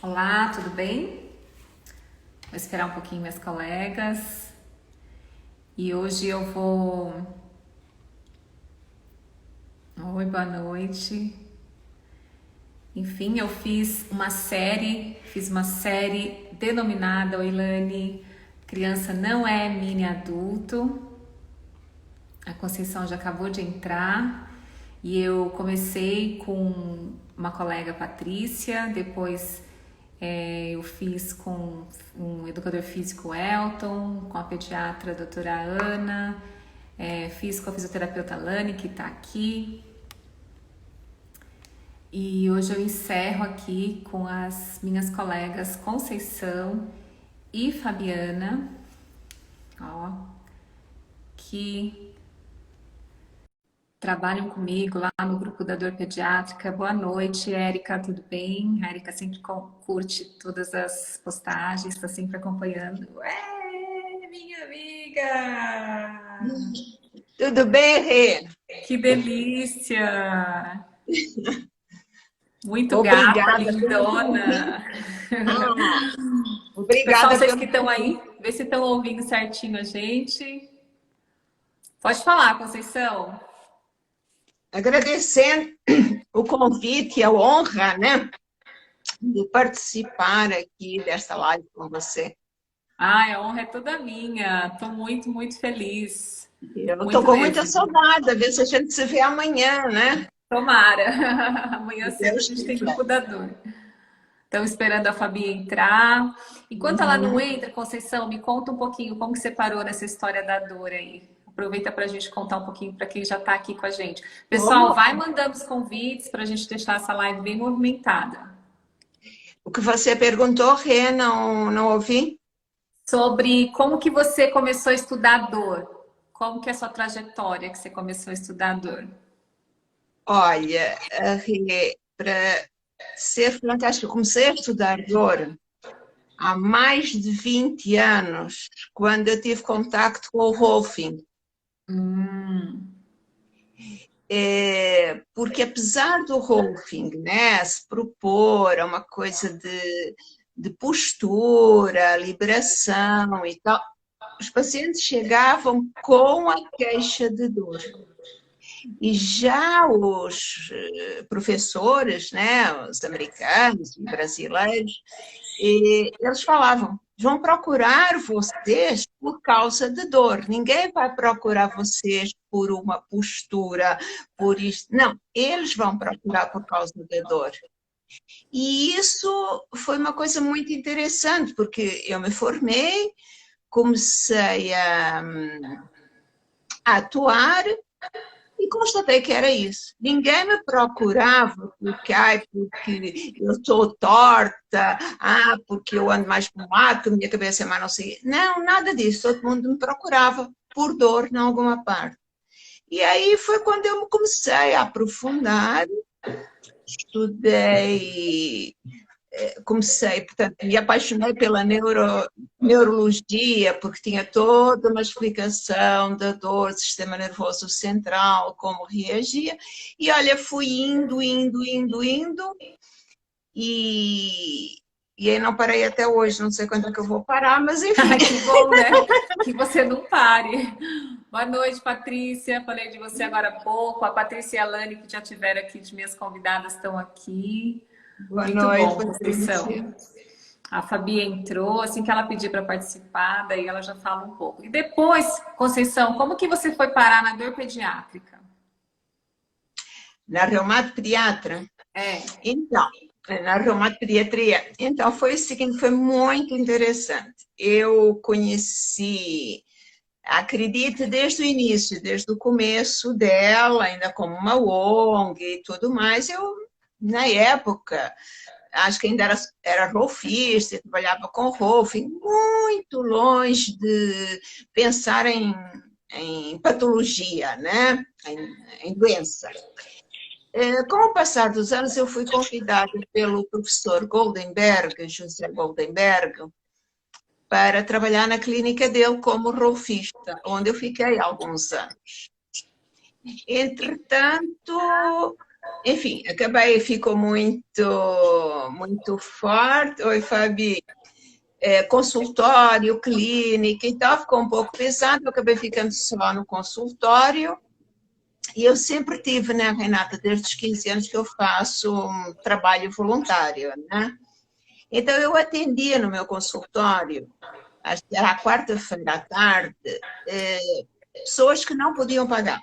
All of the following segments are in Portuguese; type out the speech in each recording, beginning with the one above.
Olá, tudo bem? Vou esperar um pouquinho minhas colegas. E hoje eu vou. Oi, boa noite. Enfim, eu fiz uma série denominada Oilane, Criança Não É Mini Adulto. A Conceição já acabou de entrar e eu comecei com uma colega Patrícia, depois eu fiz com um educador físico Elton, com a pediatra doutora Ana, fiz com a fisioterapeuta Lani, que está aqui. E hoje eu encerro aqui com as minhas colegas Conceição e Fabiana, ó, que trabalham comigo lá no grupo da dor pediátrica. Boa noite, Érica, tudo bem? A Érica sempre curte todas as postagens, está sempre acompanhando. Minha amiga! Tudo bem, Rê? Que delícia! Muito gata, Obrigada pelo lindona! convite. Ah, Pessoal, obrigada vocês pelo que estão aí, convite. vê se estão ouvindo certinho a gente. Pode falar, Conceição. Agradecendo o convite e a honra, né, de participar aqui desta live com você. Ai, a honra é toda minha. Estou muito, muito feliz. Eu estou Muito com muita mesmo. saudade, a ver se a gente se vê amanhã, né? Tomara. Amanhã Se cedo a Deus gente tem quiser. grupo da dor. Estão esperando a Fabi entrar. Enquanto ela não Uhum. entra, Conceição, me conta um pouquinho como que você parou nessa história da dor aí. Aproveita para a gente contar um pouquinho para quem já está aqui com a gente. Pessoal, Oh, vai mandando os convites para a gente deixar essa live bem movimentada. o que você perguntou, Rê, não ouvi? Sobre como que você começou a estudar dor. Como que é a sua trajetória que você começou a estudar dor? Olha, Rê, para ser fantástico, eu comecei a estudar dor há mais de 20 anos, quando eu tive contacto com o Rolfing. Hum, Porque apesar do Rolfing, né, se propor a uma coisa de postura, liberação e tal, os pacientes chegavam com a queixa de dor. E já os professores, né, os americanos e brasileiros, eles falavam, vão procurar vocês por causa de dor. Ninguém vai procurar vocês por uma postura, por isto. Não, eles vão procurar por causa da dor. E isso foi uma coisa muito interessante, porque eu me formei, comecei a atuar e constatei que era isso. Ninguém me procurava porque eu sou torta, porque eu ando mais para um lado, que a minha cabeça é mais não sei. Não, nada disso. Todo mundo me procurava por dor em alguma parte. E aí foi quando eu me comecei a aprofundar, estudei, comecei, portanto, me apaixonei pela neurologia, porque tinha toda uma explicação da dor, do sistema nervoso central, como reagia, e olha, fui indo, e aí não parei até hoje, não sei quando é que eu vou parar, mas enfim. que bom, né? Que você não pare. Boa noite, Patrícia. Falei de você agora há pouco. A Patrícia e a Lani, que já tiveram aqui de minhas convidadas, estão aqui. Boa Muito noite, bom, Patrícia. Conceição. A Fabi entrou, assim que ela pedir para participar, daí ela já fala um pouco. E depois, Conceição, como que você foi parar na dor pediátrica? Na reumatopediatra. É. Então, na reumatopediatria. Então, foi o seguinte, foi muito interessante. Eu conheci, acredito, desde o início, desde o começo dela, ainda como uma ONG e tudo mais. Eu, na época, acho que ainda era rolfista, trabalhava com rolfing, muito longe de pensar em patologia, né? em doença. Com o passar dos anos, eu fui convidada pelo professor Goldenberg, José Goldenberg, para trabalhar na clínica dele como rolfista, onde eu fiquei alguns anos. Entretanto, enfim, acabei, ficou muito forte. Oi, Fabi. Consultório, clínica e tal, ficou um pouco pesado, eu acabei ficando só no consultório. E eu sempre tive, né, Renata, desde os 15 anos que eu faço um trabalho voluntário, né? Então, eu atendia no meu consultório, acho que era a quarta-feira à tarde, eh, pessoas que não podiam pagar.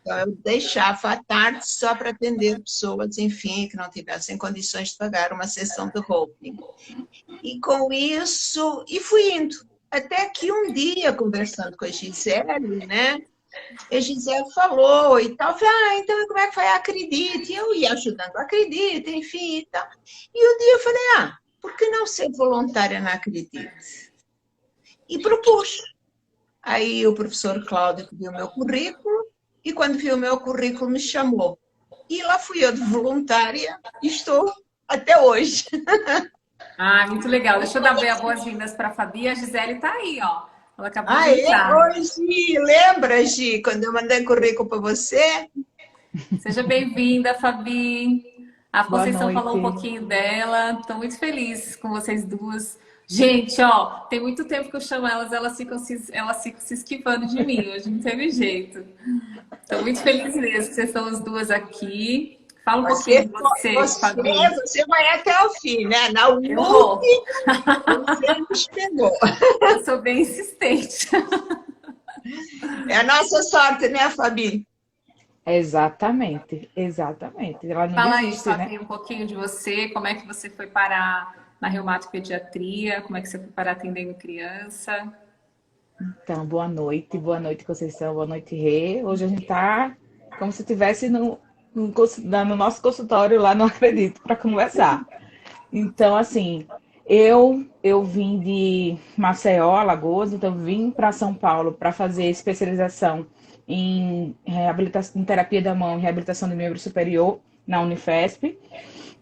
Então, eu deixava à tarde só para atender pessoas, enfim, que não tivessem condições de pagar uma sessão de routing. E com isso, e fui indo. Até que um dia, conversando com a Gisele, né? A Gisele falou e tal, falei, então como é que foi? Acredite. Eu ia ajudando, acredite, enfim e tal. E um dia eu falei, por que não ser voluntária na Acredite? E propus. Aí o professor Cláudio viu o meu currículo e quando viu o meu currículo me chamou. E lá fui eu de voluntária e estou até hoje. Ah, muito legal. Deixa eu dar boas-vindas para a Fabi. A Gisele tá aí, ó. Ela acabou de Ah, é? entrar. Oi, Gi, lembra, Gi, quando eu mandei currículo para você? Seja bem-vinda, Fabi. A Boa Conceição falou um noite. pouquinho dela. Estou muito feliz com vocês duas. Gente, ó, tem muito tempo que eu chamo elas, elas ficam se esquivando de mim. Hoje não teve jeito. Estou muito feliz mesmo que vocês estão as duas aqui. Fala um pouquinho de você, Fabi. Você vai até o fim, né? Na Eu vou. última, você nos pegou. Eu sou bem insistente. É a nossa sorte, né, Fabi? Exatamente, exatamente. Ela não Fala aí, desiste, né? Fabi, um pouquinho de você. Como é que você foi parar na reumatopediatria? Como é que você foi parar atendendo criança? Então, boa noite, Conceição, boa noite, Rê. Hoje a gente tá como se estivesse no nosso consultório lá, não acredito, para conversar. Então, assim, eu vim de Maceió, Alagoas, então vim para São Paulo para fazer especialização em reabilitação, em terapia da mão e reabilitação do membro superior na Unifesp.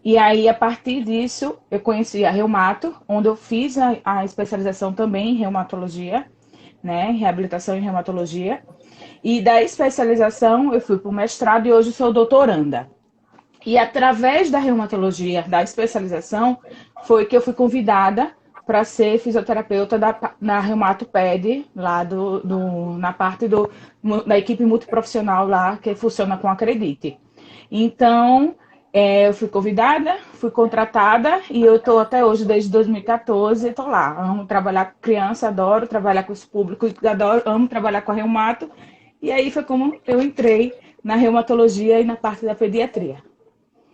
E aí, a partir disso, eu conheci a Reumato, onde eu fiz a especialização também em reumatologia, né? Reabilitação em reumatologia. E da especialização, eu fui para o mestrado e hoje sou doutoranda. E através da reumatologia, da especialização, foi que eu fui convidada para ser fisioterapeuta na Reumatoped, lá na parte da equipe multiprofissional lá, que funciona com Acredite. Então, eu fui convidada, fui contratada e eu estou até hoje, desde 2014, estou lá. Amo trabalhar com criança, adoro trabalhar com os públicos, adoro, amo trabalhar com a reumato. E aí foi como eu entrei na reumatologia e na parte da pediatria.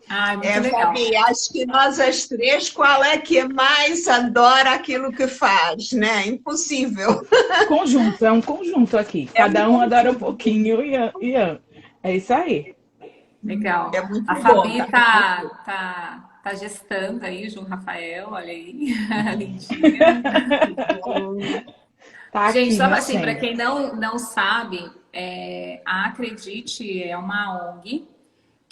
Ai, muito legal. Fabi, acho que nós as três, qual é que mais adora aquilo que faz, né? Impossível. Conjunto, é um conjunto aqui. É Cada um adora um pouquinho é isso aí. Legal. muito A bom. Fabi tá gestando aí o João Rafael, olha aí, lindinha. Tá Gente, aqui só assim, para nascendo. quem não sabe, a Acredite é uma ONG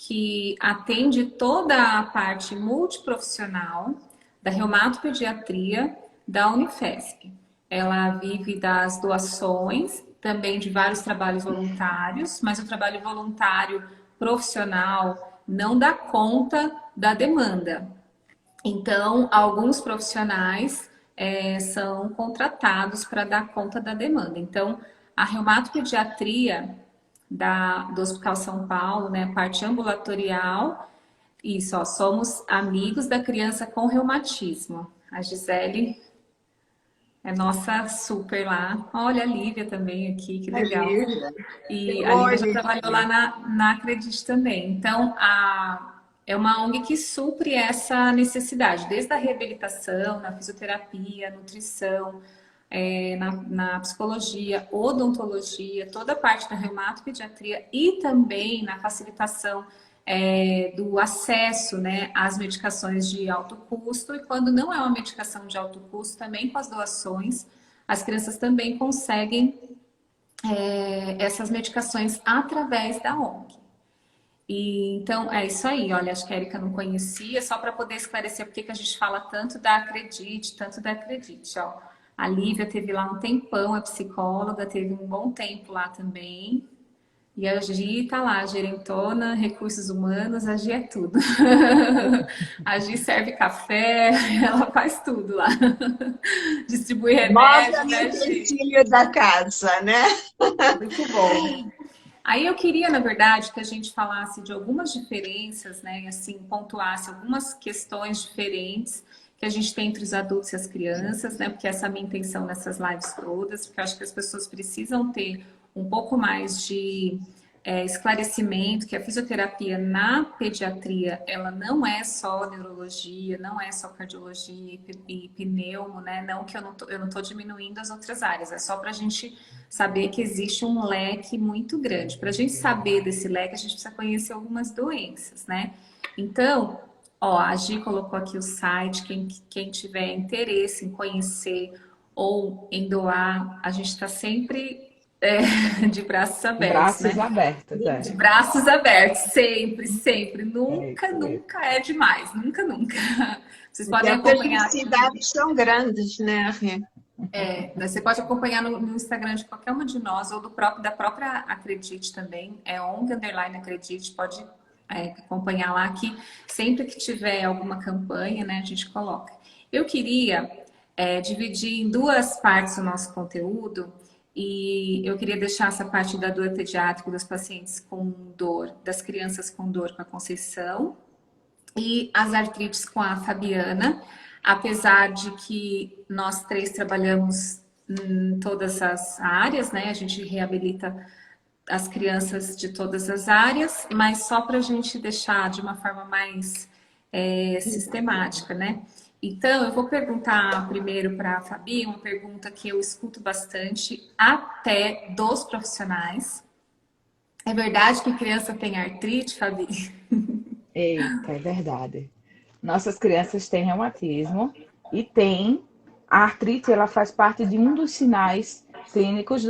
que atende toda a parte multiprofissional da reumatopediatria da Unifesp. Ela vive das doações, também de vários trabalhos voluntários, mas o trabalho voluntário profissional não dá conta da demanda. Então, alguns profissionais são contratados para dar conta da demanda. Então, a reumatopediatria do Hospital São Paulo, né, a parte ambulatorial, isso, ó, somos amigos da criança com reumatismo. A Gisele é nossa super lá. Olha a Lívia também aqui, que legal. Lívia. E a Lívia Oi, já trabalhou lá Lívia. na Acredite também. Então, é uma ONG que supre essa necessidade, desde a reabilitação, na fisioterapia, nutrição, na psicologia, odontologia, toda a parte da reumatopediatria e também na facilitação do acesso, né, às medicações de alto custo. E quando não é uma medicação de alto custo, também com as doações, as crianças também conseguem essas medicações através da ONG. E, então, é isso aí. Olha, acho que a Erika não conhecia, só para poder esclarecer porque que a gente fala tanto da Acredite, tanto da Acredite. Ó. A Lívia teve lá um tempão, a psicóloga, teve um bom tempo lá também. E a Gi tá lá, gerentona, recursos humanos, a Gi é tudo. A Gi serve café, ela faz tudo lá. Distribui Move remédio, o né, Gi? utensílio da casa, né? Muito bom. Aí eu queria, na verdade, que a gente falasse de algumas diferenças, né? E assim, pontuasse algumas questões diferentes que a gente tem entre os adultos e as crianças, né? Porque essa é a minha intenção nessas lives todas, porque eu acho que as pessoas precisam ter um pouco mais de esclarecimento que a fisioterapia na pediatria, ela não é só neurologia, não é só cardiologia e pneumo, né? Não que eu não tô diminuindo as outras áreas, é só para a gente saber que existe um leque muito grande. Para a gente saber desse leque, a gente precisa conhecer algumas doenças, né? Então, ó, a Gi colocou aqui o site, quem tiver interesse em conhecer ou em doar, a gente está sempre de braços abertos, Braços né? abertos, De é. braços abertos, sempre, sempre. É Nunca, isso mesmo. nunca é demais. Nunca, nunca. Vocês Porque podem as acompanhar aqui. necessidades são grandes, né, Rê? Você pode acompanhar no Instagram de qualquer uma de nós, ou da própria Acredite também. É ONG_Acredite, pode acompanhar lá que sempre que tiver alguma campanha, né, a gente coloca. Eu queria dividir em duas partes o nosso conteúdo. E eu queria deixar essa parte da dor pediátrica dos pacientes com dor, das crianças com dor com a Conceição, e as artrites com a Fabiana, apesar de que nós três trabalhamos em todas as áreas, né? A gente reabilita as crianças de todas as áreas, mas só para a gente deixar de uma forma mais sistemática, né? Então, eu vou perguntar primeiro para a Fabi, uma pergunta que eu escuto bastante, até dos profissionais. É verdade que criança tem artrite, Fabi? Eita, é verdade. Nossas crianças têm reumatismo e tem a artrite, ela faz parte de um dos sinais clínicos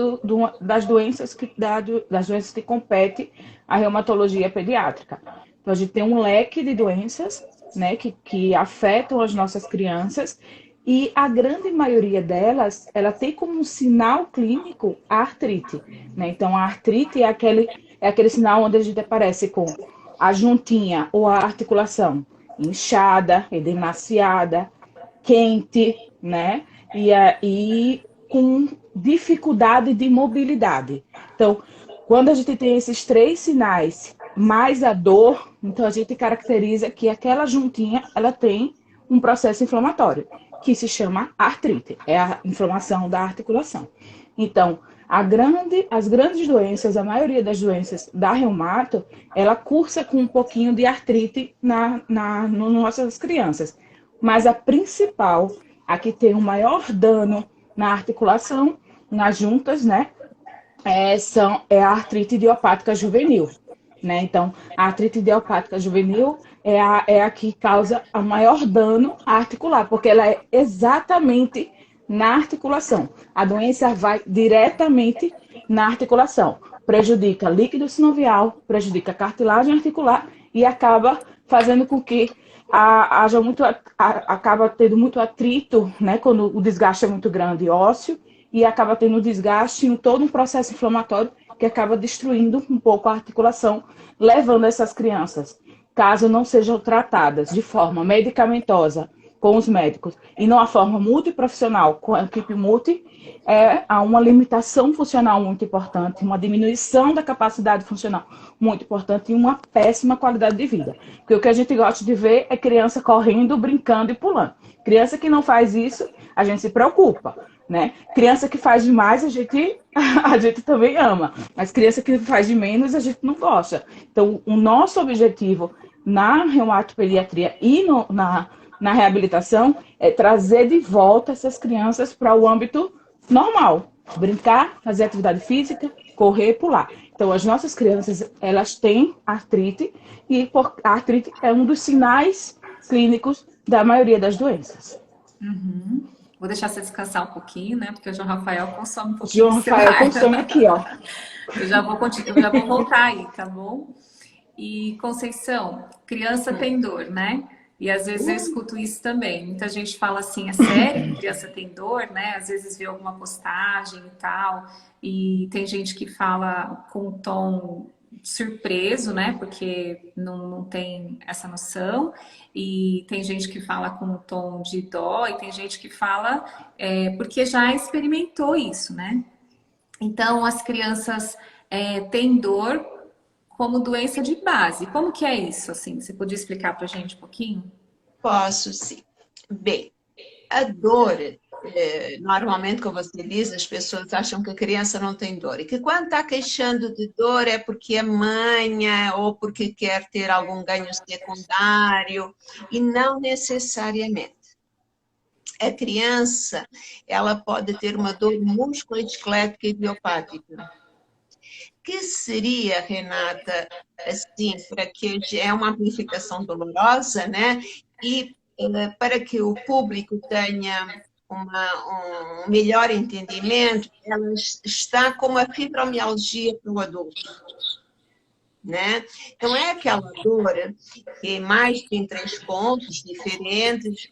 das doenças das doenças que compete a reumatologia pediátrica. Então, a gente tem um leque de doenças, né, que afetam as nossas crianças e a grande maioria delas, ela tem como um sinal clínico a artrite, né? Então, a artrite é aquele sinal onde a gente aparece com a juntinha ou a articulação inchada, edemaciada, quente, né? E com dificuldade de mobilidade. Então, quando a gente tem esses três sinais, mais a dor, então a gente caracteriza que aquela juntinha, ela tem um processo inflamatório, que se chama artrite, é a inflamação da articulação. Então, as grandes doenças, a maioria das doenças da reumato, ela cursa com um pouquinho de artrite nas nossas crianças. Mas a principal, a que tem o maior dano na articulação, nas juntas, né, é a artrite idiopática juvenil. Né? Então, a artrite idiopática juvenil é a que causa o maior dano articular, porque ela é exatamente na articulação. A doença vai diretamente na articulação. Prejudica líquido sinovial, prejudica a cartilagem articular e acaba fazendo com que acaba tendo muito atrito, né, quando o desgaste é muito grande ósseo, e acaba tendo desgaste em todo um processo inflamatório que acaba destruindo um pouco a articulação, levando essas crianças, caso não sejam tratadas de forma medicamentosa com os médicos e não a forma multiprofissional com a equipe multi, há uma limitação funcional muito importante, uma diminuição da capacidade funcional muito importante e uma péssima qualidade de vida. Porque o que a gente gosta de ver é criança correndo, brincando e pulando. Criança que não faz isso, a gente se preocupa, né? Criança que faz demais, a gente também ama. Mas criança que faz de menos, a gente não gosta. Então, o nosso objetivo na reumatopediatria e na reabilitação é trazer de volta essas crianças para o âmbito normal. Brincar, fazer atividade física, correr, pular. Então, as nossas crianças, elas têm artrite e a artrite é um dos sinais clínicos da maioria das doenças. Uhum. Vou deixar você descansar um pouquinho, né? Porque o João Rafael consome um pouquinho João do seu Rafael ar. consome aqui, ó. Eu já vou voltar aí, tá bom? E Conceição, criança tem dor, né? E às vezes eu escuto isso também. Muita gente fala assim, é sério que criança tem dor, né? Às vezes vê alguma postagem e tal, e tem gente que fala com um tom surpreso, né? Porque não tem essa noção. E tem gente que fala com um tom de dó, e tem gente que fala porque já experimentou isso, né? Então, as crianças têm dor como doença de base. Como que é isso, assim? Você podia explicar para a gente um pouquinho? Posso, sim. Bem, a dor, normalmente, como você diz, as pessoas acham que a criança não tem dor. E que quando está queixando de dor é porque é manha ou porque quer ter algum ganho secundário, e não necessariamente. A criança, ela pode ter uma dor musculoesquelética idiopática. Que seria, Renata, assim, para que é uma amplificação dolorosa, né? E para que o público tenha um melhor entendimento, ela está como a fibromialgia para o adulto, né? Então, é aquela dor que mais tem 3 pontos diferentes,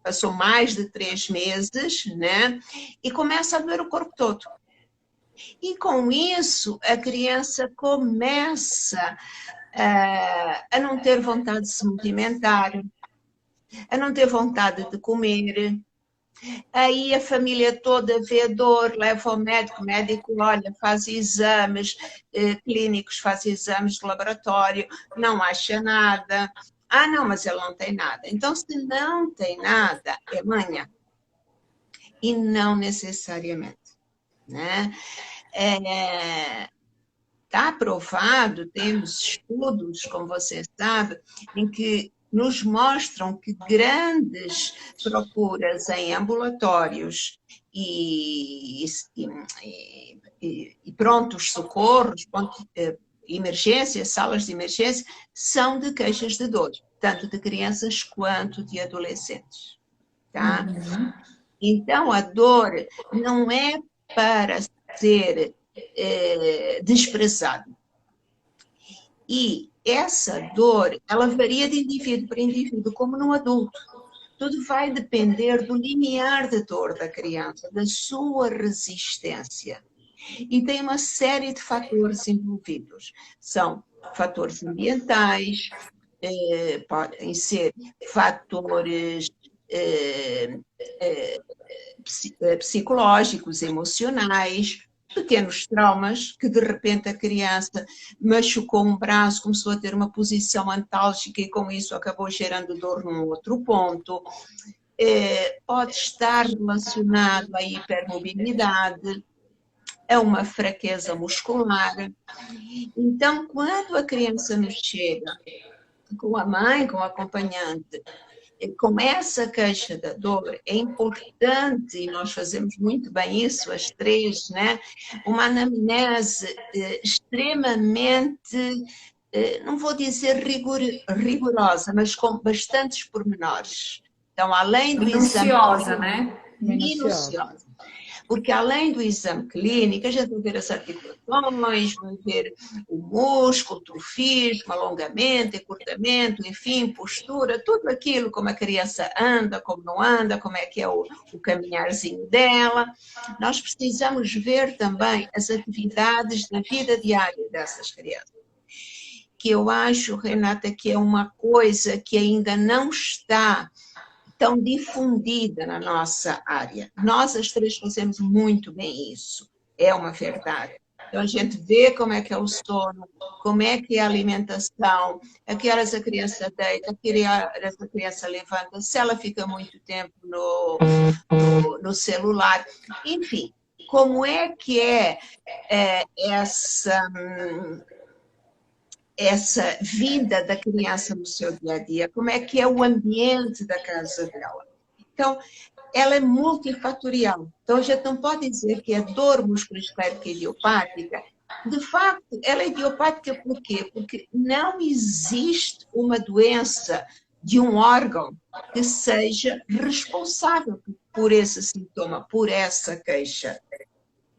passou mais de 3 meses, né? E começa a doer o corpo todo. E com isso, a criança começa a não ter vontade de se movimentar, a não ter vontade de comer. Aí a família toda vê dor, leva ao médico, o médico olha, faz exames clínicos, faz exames de laboratório, não acha nada. Ah, não, mas ele não tem nada. Então, se não tem nada, é manha. E não necessariamente, né? Está aprovado, temos estudos, como você sabe, em que nos mostram que grandes procuras em ambulatórios e prontos socorros, emergências, salas de emergência, são de queixas de dor, tanto de crianças quanto de adolescentes. Tá? Uhum. Então, a dor não é para ser desprezado. E essa dor, ela varia de indivíduo para indivíduo, como no adulto. Tudo vai depender do limiar de dor da criança, da sua resistência. E tem uma série de fatores envolvidos. São fatores ambientais, podem ser fatores psicológicos, emocionais, pequenos traumas, que de repente a criança machucou um braço, começou a ter uma posição antálgica e com isso acabou gerando dor num outro ponto. Pode estar relacionado à hipermobilidade, a uma fraqueza muscular. Então, quando a criança nos chega com a mãe, com o acompanhante, com essa queixa da dor, é importante, e nós fazemos muito bem isso, as três, né? Uma anamnese extremamente, não vou dizer rigorosa, mas com bastantes pormenores. Então, além do exame... Minuciosa, né? Minuciosa. Porque além do exame clínico, a gente vai ver as articulações, vai ver o músculo, o trofismo, alongamento, encurtamento, enfim, postura, tudo aquilo, como a criança anda, como não anda, como é que é o caminharzinho dela. Nós precisamos ver também as atividades da vida diária dessas crianças. Que eu acho, Renata, que é uma coisa que ainda não está tão difundida na nossa área. Nós, as três, fazemos muito bem isso. É uma verdade. Então, a gente vê como é que é o sono, como é que é a alimentação, a que horas a criança deita, a que horas a criança levanta, se ela fica muito tempo no celular. Enfim, como é que é essa vida da criança no seu dia a dia, como é que é o ambiente da casa dela. Então, ela é multifatorial. Então, a gente não pode dizer que a dor musculoesquelética idiopática, de facto, ela é idiopática por quê? Porque não existe uma doença de um órgão que seja responsável por esse sintoma, por essa queixa.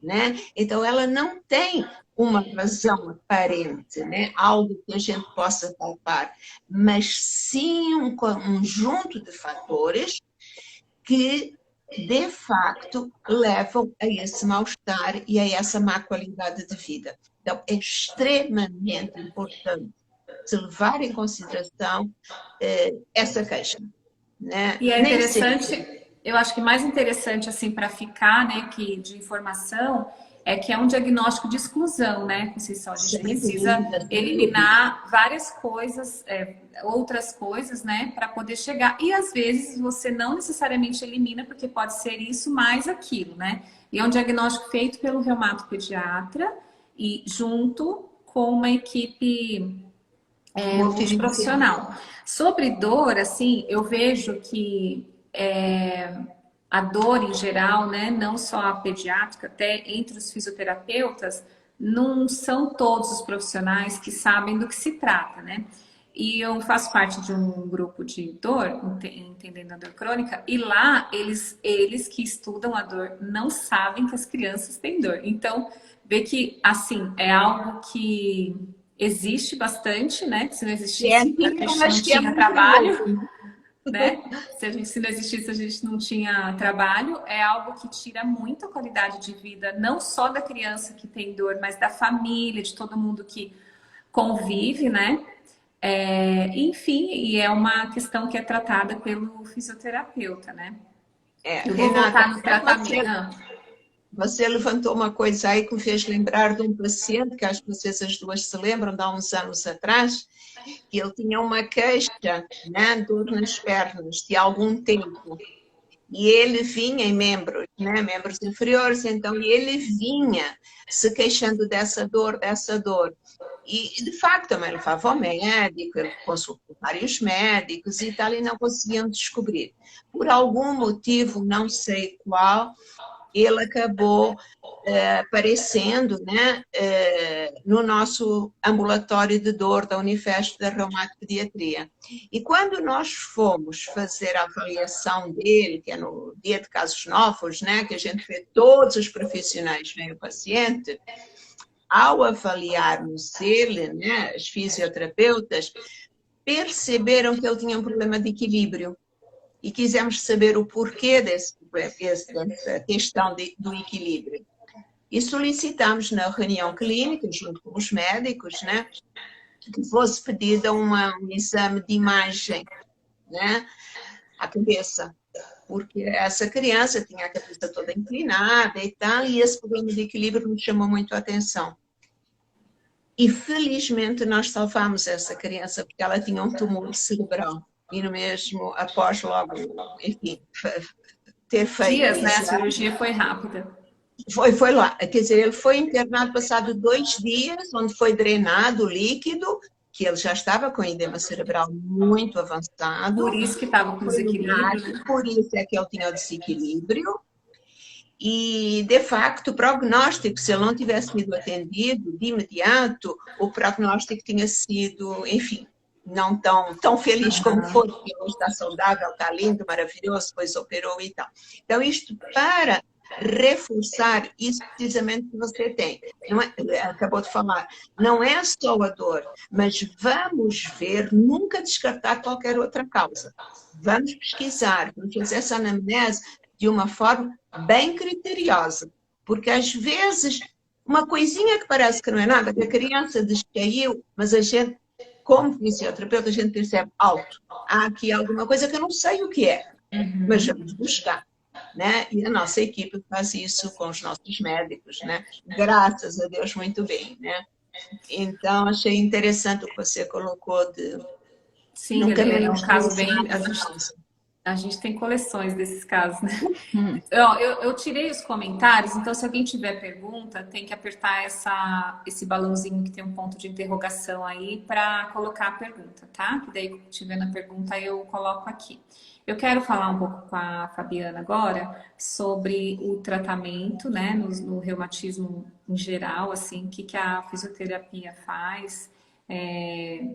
Né? Então, ela não tem uma razão aparente, né? Algo que a gente possa palpar, mas sim um conjunto de fatores que, de facto, levam a esse mal-estar e a essa má qualidade de vida. Então, é extremamente importante se levar em consideração essa queixa. Né? E é Nem sempre. interessante, eu acho que mais interessante assim para ficar, né, que de informação é que é um diagnóstico de exclusão, né, Conceição? A gente Sem precisa dúvida, sem dúvida. eliminar várias coisas, outras coisas, né, para poder chegar. E às vezes você não necessariamente elimina, porque pode ser isso mais aquilo, né? E é um diagnóstico feito pelo reumatopediatra e junto com uma equipe Multidisciplinar. multiprofissional. Sobre dor, assim, eu vejo que a dor em geral, né, não só a pediátrica, até entre os fisioterapeutas, não são todos os profissionais que sabem do que se trata, né? E eu faço parte de um grupo de dor, entendendo a dor crônica, e lá eles que estudam a dor não sabem que as crianças têm dor. Então, vê que, assim, é algo que existe bastante, né? Se não existisse, a gente não Acho que é tinha muito trabalho, novo. né? Se não existisse, a gente não tinha trabalho. É algo que tira muito a qualidade de vida, não só da criança que tem dor, mas da família, de todo mundo que convive, né? Enfim, e é uma questão que é tratada pelo fisioterapeuta, né? Eu vou Renata, voltar no tratamento. você levantou uma coisa aí que me fez lembrar de um paciente, que acho que vocês as duas se lembram, de há uns anos atrás, que ele tinha uma queixa, né, dor nas pernas, de algum tempo. E ele vinha em membros, né, membros inferiores, então ele vinha se queixando dessa dor, dessa dor. E, de facto, também levava ao médico, ele consultou vários médicos e tal, e não conseguiam descobrir. Por algum motivo, não sei qual, ele acabou aparecendo, né, no nosso ambulatório de dor da Unifesp da Reumatopediatria. E quando nós fomos fazer a avaliação dele, que é no dia de casos novos, né, que a gente vê todos os profissionais vêm o paciente, ao avaliarmos ele, né, as fisioterapeutas perceberam que ele tinha um problema de equilíbrio e quisemos saber o porquê dessa questão do equilíbrio. E solicitamos na reunião clínica, junto com os médicos, né, que fosse pedida um exame de imagem, né, à cabeça, porque essa criança tinha a cabeça toda inclinada e tal, e esse problema de equilíbrio nos chamou muito a atenção. E felizmente nós salvamos essa criança porque ela tinha um tumor cerebral. E no mesmo, após logo, enfim, ter feito Dias, né? A isso. cirurgia foi rápida. Foi lá, quer dizer, ele foi internado passado 2 dias, onde foi drenado o líquido, que ele já estava com edema cerebral muito avançado. Por isso que estava com desequilíbrio, né? Por isso é que ele tinha o desequilíbrio. E, de facto, o prognóstico, se ele não tivesse sido atendido de imediato, o prognóstico tinha sido, enfim, não tão feliz como foi, porque ele está saudável, está lindo, maravilhoso, depois operou e tal. Então, isto para reforçar isso precisamente que você tem. Não é, acabou de falar, não é só a dor, mas vamos ver, nunca descartar qualquer outra causa. Vamos pesquisar, vamos fazer essa anamnese de uma forma bem criteriosa, porque às vezes uma coisinha que parece que não é nada, que a criança descaiu, mas a gente, como fisioterapeuta, a gente percebe alto. Há aqui alguma coisa que eu não sei o que é, mas vamos buscar. Né? E a nossa equipe faz isso com os nossos médicos, né? Graças a Deus, muito bem, né? Então, achei interessante o que você colocou de Sim, nunca é um caso menosprezar bem. A gente tem coleções desses casos, né? Eu tirei os comentários, então se alguém tiver pergunta, tem que apertar esse balãozinho que tem um ponto de interrogação aí para colocar a pergunta, tá? Que daí, tiver na pergunta, eu coloco aqui. Eu quero falar um pouco com a Fabiana agora sobre o tratamento, né, no reumatismo em geral, assim, o que a fisioterapia faz.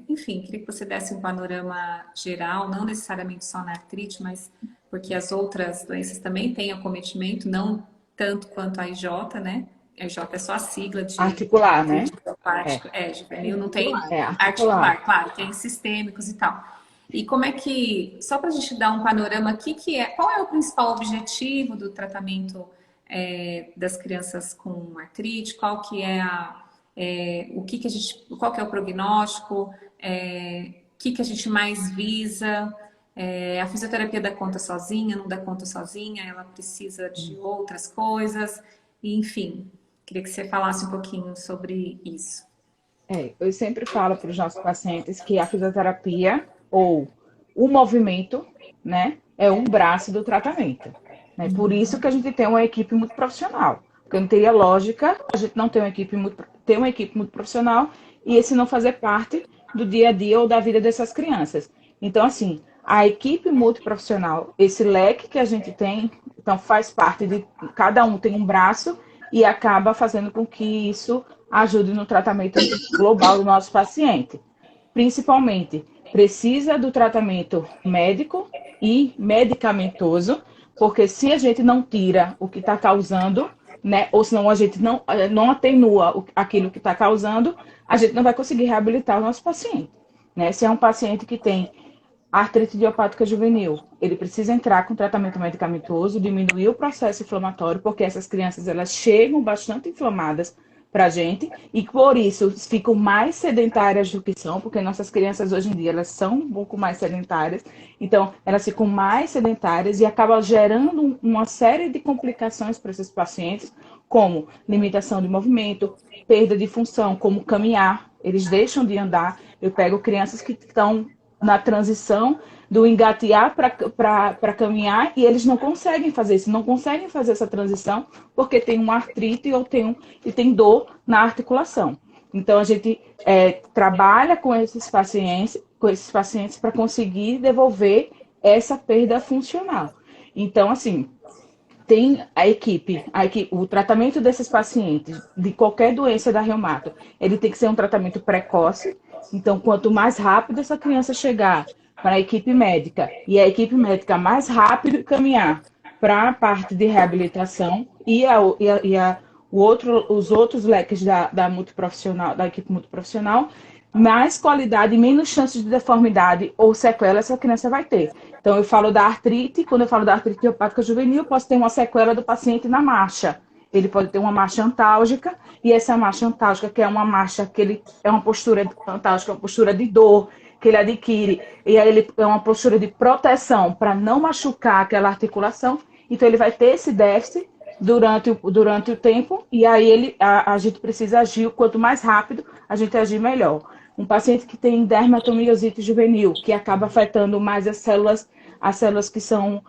Enfim, queria que você desse um panorama geral, não necessariamente só na artrite, mas porque as outras doenças também têm acometimento, não tanto quanto a IJ, né? J é só a sigla de Articular, né? artrite idiopática. Juvenil, não tem articular. Claro, tem sistêmicos e tal. E como é que, só para a gente dar um panorama aqui, qual é o principal objetivo do tratamento das crianças com artrite? Qual que é qual que é o prognóstico? O que a gente mais visa? A fisioterapia dá conta sozinha, não dá conta sozinha, ela precisa de outras coisas, enfim, queria que você falasse um pouquinho sobre isso. Eu sempre falo para os nossos pacientes que a fisioterapia ou o movimento, né, é um braço do tratamento. Né? Por isso que a gente tem uma equipe muito profissional. Porque não teria lógica a gente não ter ter uma equipe muito profissional e esse não fazer parte do dia a dia ou da vida dessas crianças. Então, assim, a equipe multiprofissional, esse leque que a gente tem, então faz parte de cada um tem um braço e acaba fazendo com que isso ajude no tratamento global do nosso paciente. Principalmente, precisa do tratamento médico e medicamentoso, porque se a gente não tira o que está causando, né, ou senão a gente não atenua aquilo que está causando, a gente não vai conseguir reabilitar o nosso paciente. Né? Se é um paciente que tem artrite idiopática juvenil, ele precisa entrar com tratamento medicamentoso, diminuir o processo inflamatório, porque essas crianças elas chegam bastante inflamadas para a gente e por isso ficam mais sedentárias do que são, porque nossas crianças hoje em dia elas são um pouco mais sedentárias, então elas ficam mais sedentárias e acabam gerando uma série de complicações para esses pacientes, como limitação de movimento, perda de função, como caminhar, eles deixam de andar. Eu pego crianças que estão na transição do engatear para caminhar e eles não conseguem fazer isso, não conseguem fazer essa transição porque tem uma artrite ou tem dor na articulação. Então a gente trabalha com esses pacientes para conseguir devolver essa perda funcional. Então, assim, tem a equipe, o tratamento desses pacientes de qualquer doença da reumato, ele tem que ser um tratamento precoce. Então, quanto mais rápido essa criança chegar para a equipe médica e a equipe médica mais rápido caminhar para a parte de reabilitação os outros leques da multiprofissional, da equipe multiprofissional, mais qualidade e menos chances de deformidade ou sequela essa criança vai ter. Então, eu falo da artrite, quando eu falo da artrite idiopática juvenil, posso ter uma sequela do paciente na marcha. Ele pode ter uma marcha antálgica, e essa marcha antálgica, que é uma marcha que é uma postura antálgica, uma postura de dor que ele adquire, e aí ele é uma postura de proteção para não machucar aquela articulação, então ele vai ter esse déficit durante o tempo, e aí a gente precisa agir, quanto mais rápido a gente agir, melhor. Um paciente que tem dermatomiosite juvenil, que acaba afetando mais as células que são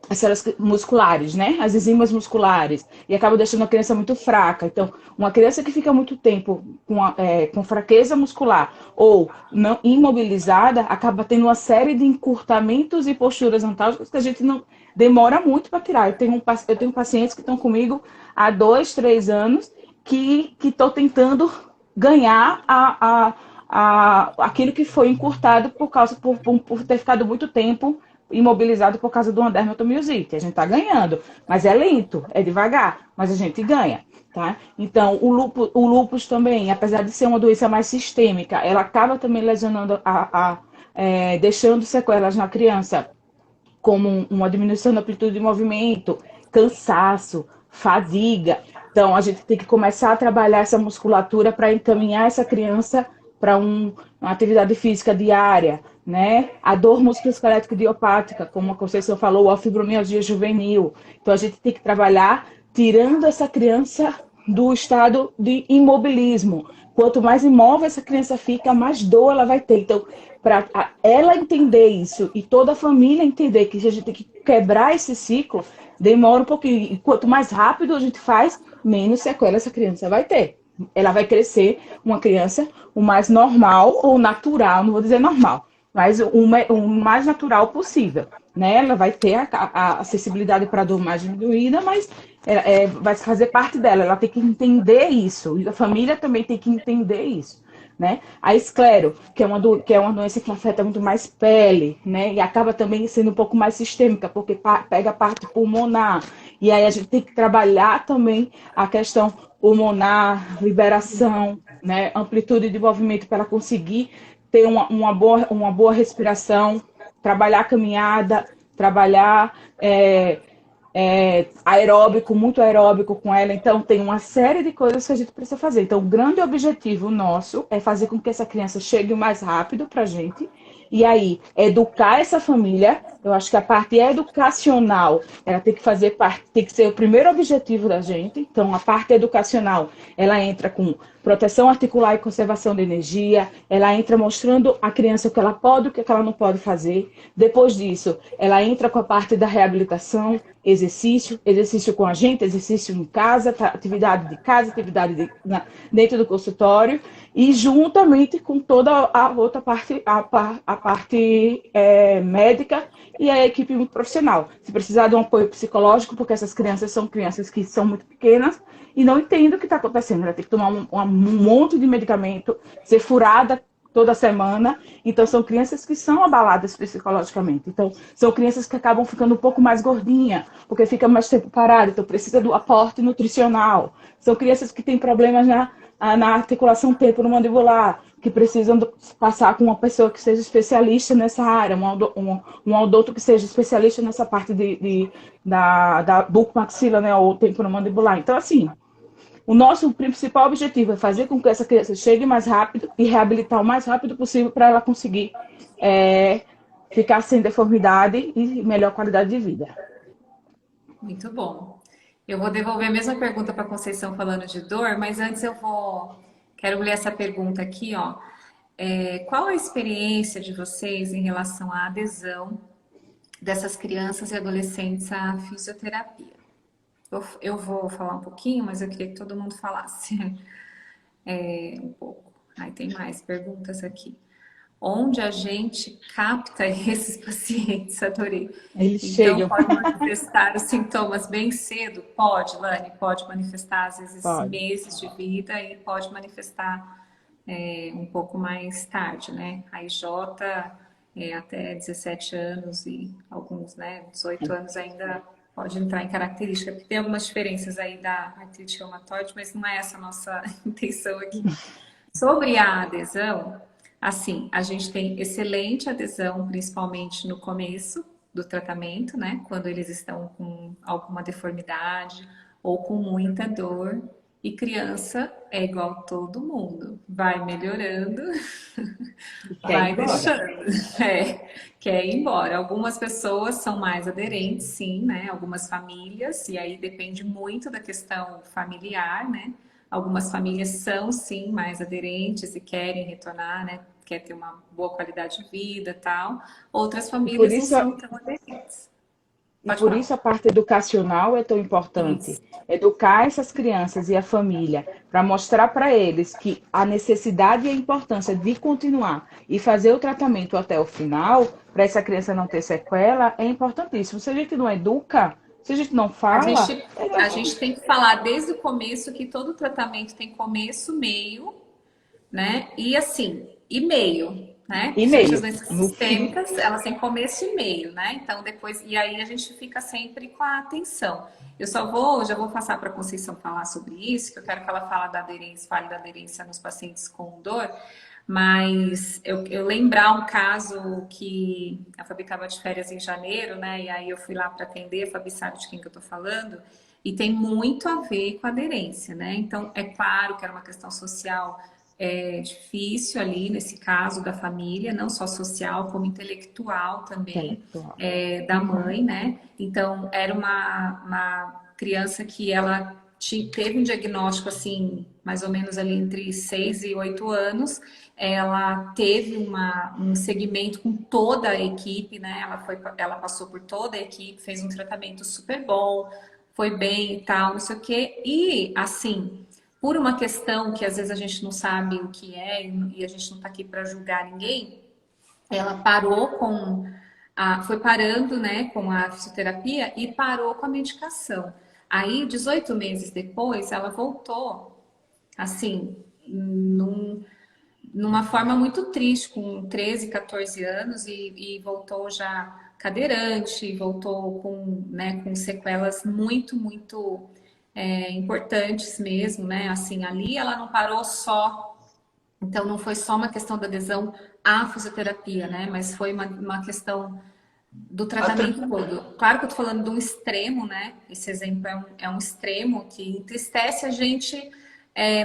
as células musculares, né? As enzimas musculares, e acaba deixando a criança muito fraca. Então, uma criança que fica muito tempo com fraqueza muscular ou não imobilizada, acaba tendo uma série de encurtamentos e posturas antálgicas que a gente não demora muito para tirar. Eu tenho pacientes que estão comigo há 2, 3 anos que estão tentando ganhar aquilo que foi encurtado por ter ficado muito tempo imobilizado por causa de uma dermatomiosite. A gente está ganhando, mas é lento, é devagar, mas a gente ganha, tá? Então, o lúpus também, apesar de ser uma doença mais sistêmica, ela acaba também lesionando, deixando sequelas na criança, como uma diminuição da amplitude de movimento, cansaço, fadiga. Então, a gente tem que começar a trabalhar essa musculatura para encaminhar essa criança para uma atividade física diária, né? A dor musculoesquelética idiopática, como a Conceição falou, a fibromialgia juvenil. Então, a gente tem que trabalhar tirando essa criança do estado de imobilismo. Quanto mais imóvel essa criança fica, mais dor ela vai ter. Então, para ela entender isso e toda a família entender que a gente tem que quebrar esse ciclo, demora um pouquinho. E quanto mais rápido a gente faz, menos sequela essa criança vai ter. Ela vai crescer uma criança o mais normal ou natural, não vou dizer normal, mas o mais natural possível, né? Ela vai ter a acessibilidade para a dor mais diminuída, mas vai fazer parte dela, ela tem que entender isso, e a família também tem que entender isso. né? A esclero, que é uma doença que afeta muito mais pele, né? E acaba também sendo um pouco mais sistêmica, porque pega a parte pulmonar. E aí a gente tem que trabalhar também a questão pulmonar, liberação, né? Amplitude de movimento para ela conseguir ter uma boa respiração, trabalhar a caminhada, trabalhar aeróbico, muito aeróbico com ela. Então, tem uma série de coisas que a gente precisa fazer. Então, o grande objetivo nosso é fazer com que essa criança chegue o mais rápido para a gente. E aí, educar essa família. Eu acho que a parte educacional, ela tem que fazer parte, tem que ser o primeiro objetivo da gente. Então, a parte educacional, ela entra com proteção articular e conservação de energia, ela entra mostrando à criança o que ela pode e o que ela não pode fazer. Depois disso, ela entra com a parte da reabilitação, exercício com a gente, exercício em casa, atividade de casa, dentro do consultório, e juntamente com toda a outra parte, a parte médica e a equipe muito profissional. Se precisar de um apoio psicológico, porque essas crianças são crianças que são muito pequenas e não entendem o que está acontecendo. Ela tem que tomar um monte de medicamento, ser furada toda semana. Então, são crianças que são abaladas psicologicamente. Então, são crianças que acabam ficando um pouco mais gordinhas, porque fica mais tempo parado, então precisa do aporte nutricional. São crianças que têm problemas na articulação temporomandibular, que precisam passar com uma pessoa que seja especialista nessa área, um odonto que seja especialista nessa parte da bucomaxila, né, ou temporomandibular. Então, assim, o nosso principal objetivo é fazer com que essa criança chegue mais rápido e reabilitar o mais rápido possível para ela conseguir ficar sem deformidade e melhor qualidade de vida. Muito bom. Eu vou devolver a mesma pergunta para a Conceição falando de dor, mas antes quero ler essa pergunta aqui, ó. Qual a experiência de vocês em relação à adesão dessas crianças e adolescentes à fisioterapia? Eu vou falar um pouquinho, mas eu queria que todo mundo falasse um pouco. Aí tem mais perguntas aqui. Onde a gente capta esses pacientes? Adorei. Eles então, chegam. pode manifestar os sintomas bem cedo? Pode, Lani, pode manifestar às vezes meses de vida e pode manifestar um pouco mais tarde, né? A IJ até 17 anos e alguns, né, 18 anos ainda pode entrar em característica, porque tem algumas diferenças aí da artrite reumatoide, mas não é essa a nossa intenção aqui. Sobre a adesão, assim, a gente tem excelente adesão, principalmente no começo do tratamento, né? Quando eles estão com alguma deformidade ou com muita dor. E criança é igual todo mundo, vai melhorando, vai deixando, quer ir embora. Algumas pessoas são mais aderentes, sim, né? Algumas famílias, e aí depende muito da questão familiar, né? Algumas famílias são, sim, mais aderentes e querem retornar, né? Quer ter uma boa qualidade de vida e tal. Outras famílias não são tão aderentes. E por isso a parte educacional é tão importante. Isso. Educar essas crianças e a família para mostrar para eles que a necessidade e a importância de continuar e fazer o tratamento até o final, para essa criança não ter sequela, é importantíssimo. Se a gente não educa, se a gente não fala... A gente tem que falar desde o começo que todo tratamento tem começo, meio, né? E assim, e meio. Né? E meio. As doenças sistêmicas, elas têm começo e meio, né? Então depois, e aí a gente fica sempre com a atenção. Eu já vou passar para a Conceição falar sobre isso, que eu quero que ela fale da aderência nos pacientes com dor, mas eu lembrar um caso que a Fabi estava de férias em janeiro, né? E aí eu fui lá para atender, a Fabi sabe de quem que eu tô falando, e tem muito a ver com a aderência, né? Então, é claro que era uma questão social difícil ali nesse caso da família, não só social, como intelectual também, da mãe, né? Então, era uma criança que ela teve um diagnóstico assim, mais ou menos ali entre 6 e 8 anos, ela teve um segmento com toda a equipe, né? Ela passou por toda a equipe, fez um tratamento super bom, foi bem e tal, não sei o quê, e assim... Por uma questão que às vezes a gente não sabe o que é e a gente não está aqui para julgar ninguém, ela parou foi parando, né, com a fisioterapia e parou com a medicação. Aí, 18 meses depois, ela voltou, assim, numa forma muito triste, com 13, 14 anos, e voltou já cadeirante, voltou com, né, com sequelas muito importantes mesmo, né? Assim, ali ela não parou só, então não foi só uma questão da adesão à fisioterapia, né? Mas foi uma questão do tratamento todo. Claro que eu tô falando de um extremo, né? Esse exemplo é um extremo que entristece a gente,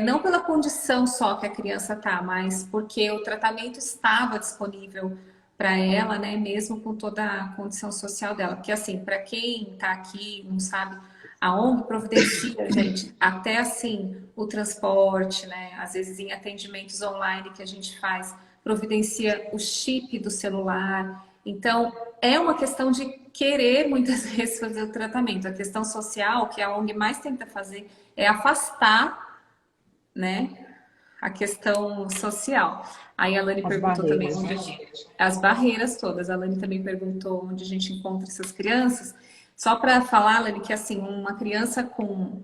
não pela condição só que a criança tá, mas porque o tratamento estava disponível para ela, né? Mesmo com toda a condição social dela. Porque assim, para quem tá aqui não sabe, a ONG providencia, gente, até assim o transporte, né? Às vezes em atendimentos online que a gente faz, providencia o chip do celular. Então, é uma questão de querer muitas vezes fazer o tratamento. A questão social, que a ONG mais tenta fazer, é afastar, né, a questão social. Aí a Lani As perguntou também barreiras, onde né? as barreiras todas. A Lani também perguntou onde a gente encontra essas crianças. Só para falar, Lani, que assim, uma criança com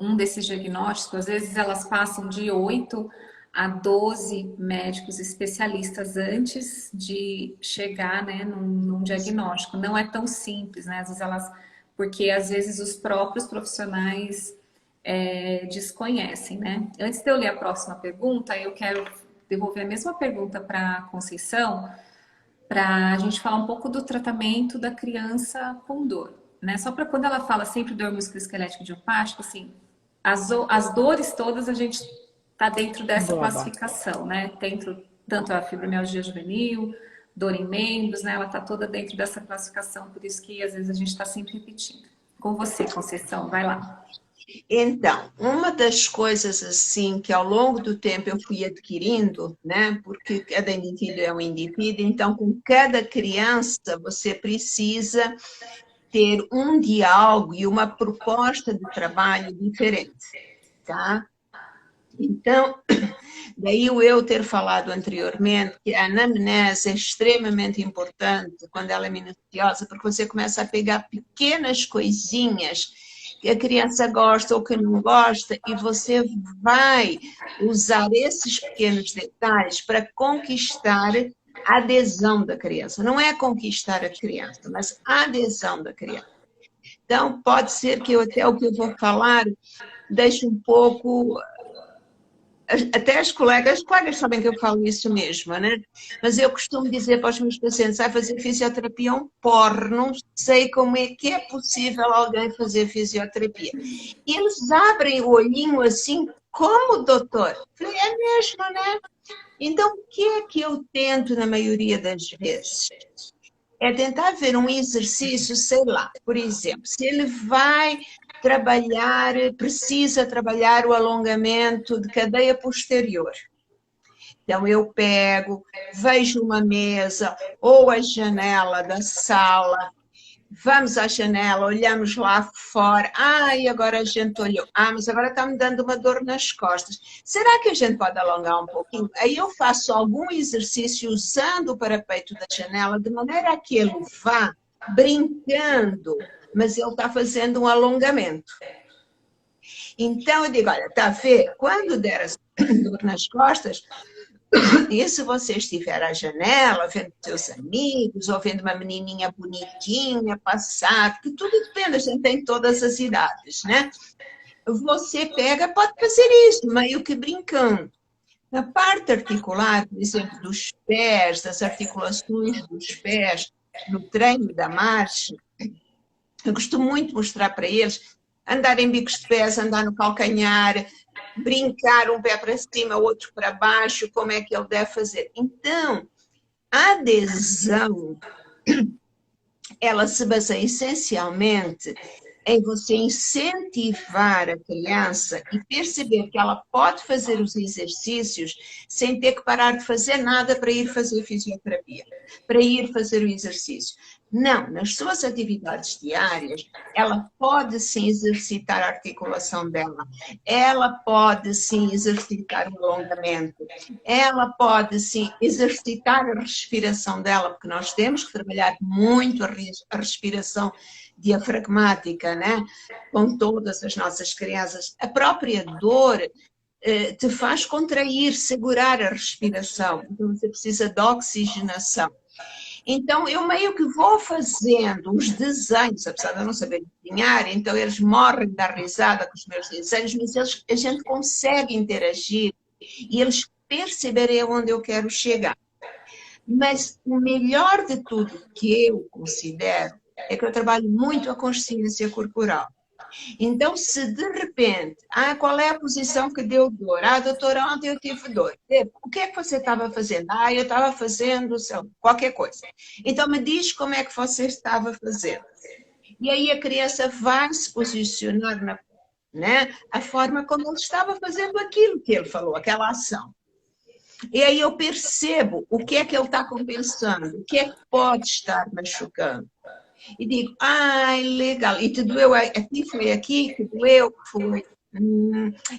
um desses diagnósticos, às vezes elas passam de 8 a 12 médicos especialistas antes de chegar, né, num diagnóstico. Não é tão simples, né? Às vezes porque às vezes os próprios profissionais desconhecem, né? Antes de eu ler a próxima pergunta, eu quero devolver a mesma pergunta para a Conceição, para a gente falar um pouco do tratamento da criança com dor, né? Só para quando ela fala sempre dor musculoesquelética idiopática, assim, as dores todas a gente tá dentro dessa Engloba. classificação, né? Dentro tanto a fibromialgia juvenil, dor em membros, né? Ela tá toda dentro dessa classificação, por isso que às vezes a gente está sempre repetindo. Com você, Conceição, vai lá. Então, uma das coisas assim que ao longo do tempo eu fui adquirindo, né? Porque cada indivíduo é um indivíduo, então com cada criança você precisa ter um diálogo e uma proposta de trabalho diferente, tá? Então, daí o eu ter falado anteriormente que a anamnese é extremamente importante quando ela é minuciosa, porque você começa a pegar pequenas coisinhas que a criança gosta ou que não gosta, e você vai usar esses pequenos detalhes para conquistar a adesão da criança. Não é conquistar a criança, mas a adesão da criança. Então, pode ser que até o que eu vou falar deixe um pouco. Até as colegas sabem que eu falo isso mesmo, né? Mas eu costumo dizer para os meus pacientes: vai fazer fisioterapia é um porre, não sei como é que é possível alguém fazer fisioterapia. E eles abrem o olhinho assim, como doutor? Falei, é mesmo, né? Então, o que é que eu tento na maioria das vezes? É tentar ver um exercício, sei lá, por exemplo, se ele vai trabalhar, precisa trabalhar o alongamento de cadeia posterior. Então, eu pego, vejo uma mesa ou a janela da sala, vamos à janela, olhamos lá fora. E agora a gente olhou. Mas agora está-me dando uma dor nas costas. Será que a gente pode alongar um pouquinho? Aí eu faço algum exercício usando o parapeito da janela, de maneira que ele vá brincando, mas ele está fazendo um alongamento. Então eu digo, olha, está a ver? Quando der a dor nas costas, e se você estiver à janela, vendo seus amigos, ou vendo uma menininha bonitinha passar, que tudo depende, a gente tem todas as idades, né? Você pode fazer isso, meio que brincando. Na parte articular, por exemplo, dos pés, das articulações dos pés, no treino da marcha, eu costumo muito mostrar para eles andar em bicos de pés, andar no calcanhar, brincar um pé para cima, outro para baixo, como é que ele deve fazer. Então, a adesão, ela se baseia essencialmente em você incentivar a criança e perceber que ela pode fazer os exercícios sem ter que parar de fazer nada para ir fazer fisioterapia, para ir fazer o exercício. Não, nas suas atividades diárias, ela pode sim exercitar a articulação dela, ela pode sim exercitar o alongamento, ela pode sim exercitar a respiração dela, porque nós temos que trabalhar muito a respiração diafragmática, né? Com todas as nossas crianças. A própria dor te faz contrair, segurar a respiração. Então, você precisa de oxigenação. Então, eu meio que vou fazendo os desenhos, apesar de eu não saber desenhar, então eles morrem de dar risada com os meus desenhos, mas a gente consegue interagir e eles perceberem onde eu quero chegar. Mas o melhor de tudo que eu considero é que eu trabalho muito a consciência corporal. Então, se de repente, qual é a posição que deu dor? Doutora, ontem eu tive dor. O que é que você estava fazendo? Eu estava fazendo qualquer coisa. Então, me diz como é que você estava fazendo. E aí a criança vai se posicionar a forma como ele estava fazendo aquilo que ele falou, aquela ação. E aí eu percebo o que é que ele está compensando, o que é que pode estar machucando. E digo, legal, e te doeu aqui, foi aqui, que doeu, foi.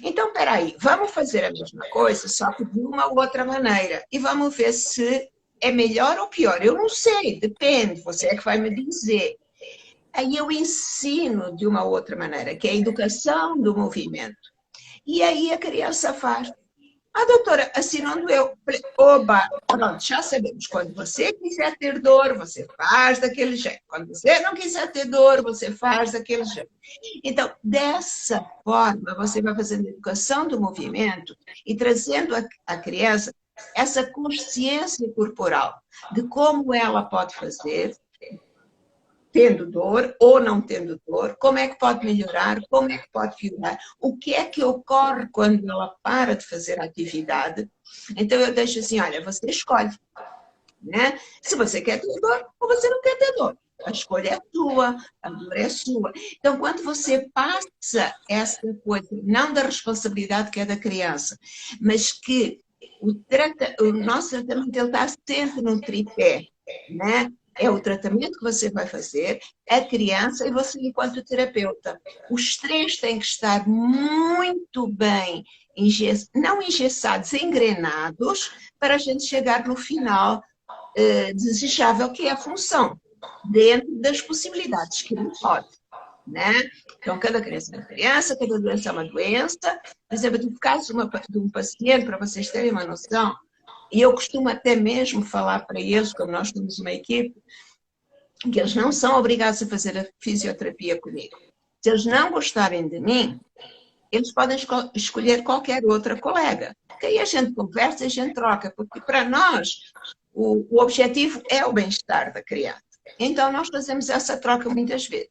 Então, peraí, vamos fazer a mesma coisa, só que de uma ou outra maneira. E vamos ver se é melhor ou pior. Eu não sei, depende, você é que vai me dizer. Aí eu ensino de uma outra maneira, que é a educação do movimento. E aí a criança faz. Doutora, assim não doeu. Oba, pronto, já sabemos. Quando você quiser ter dor, você faz daquele jeito. Quando você não quiser ter dor, você faz daquele jeito. Então, dessa forma, você vai fazendo a educação do movimento e trazendo a criança essa consciência corporal de como ela pode fazer, tendo dor ou não tendo dor, como é que pode melhorar, como é que pode piorar, o que é que ocorre quando ela para de fazer a atividade. Então eu deixo assim, olha, você escolhe, né? Se você quer ter dor ou você não quer ter dor. A escolha é sua, a dor é sua. Então, quando você passa essa coisa, não da responsabilidade que é da criança, mas que o nosso tratamento ele está sempre no tripé, né? É o tratamento que você vai fazer, a criança e você enquanto terapeuta. Os três têm que estar muito bem, não engessados, engrenados, para a gente chegar no final desejável, que é a função, dentro das possibilidades que ele pode. Né? Então, cada criança é uma criança, cada doença é uma doença. Por exemplo, no caso de um paciente, para vocês terem uma noção, e eu costumo até mesmo falar para eles, como nós temos uma equipe, que eles não são obrigados a fazer a fisioterapia comigo. Se eles não gostarem de mim, eles podem escolher qualquer outra colega. Porque aí a gente conversa e a gente troca, porque para nós o objetivo é o bem-estar da criança. Então nós fazemos essa troca muitas vezes.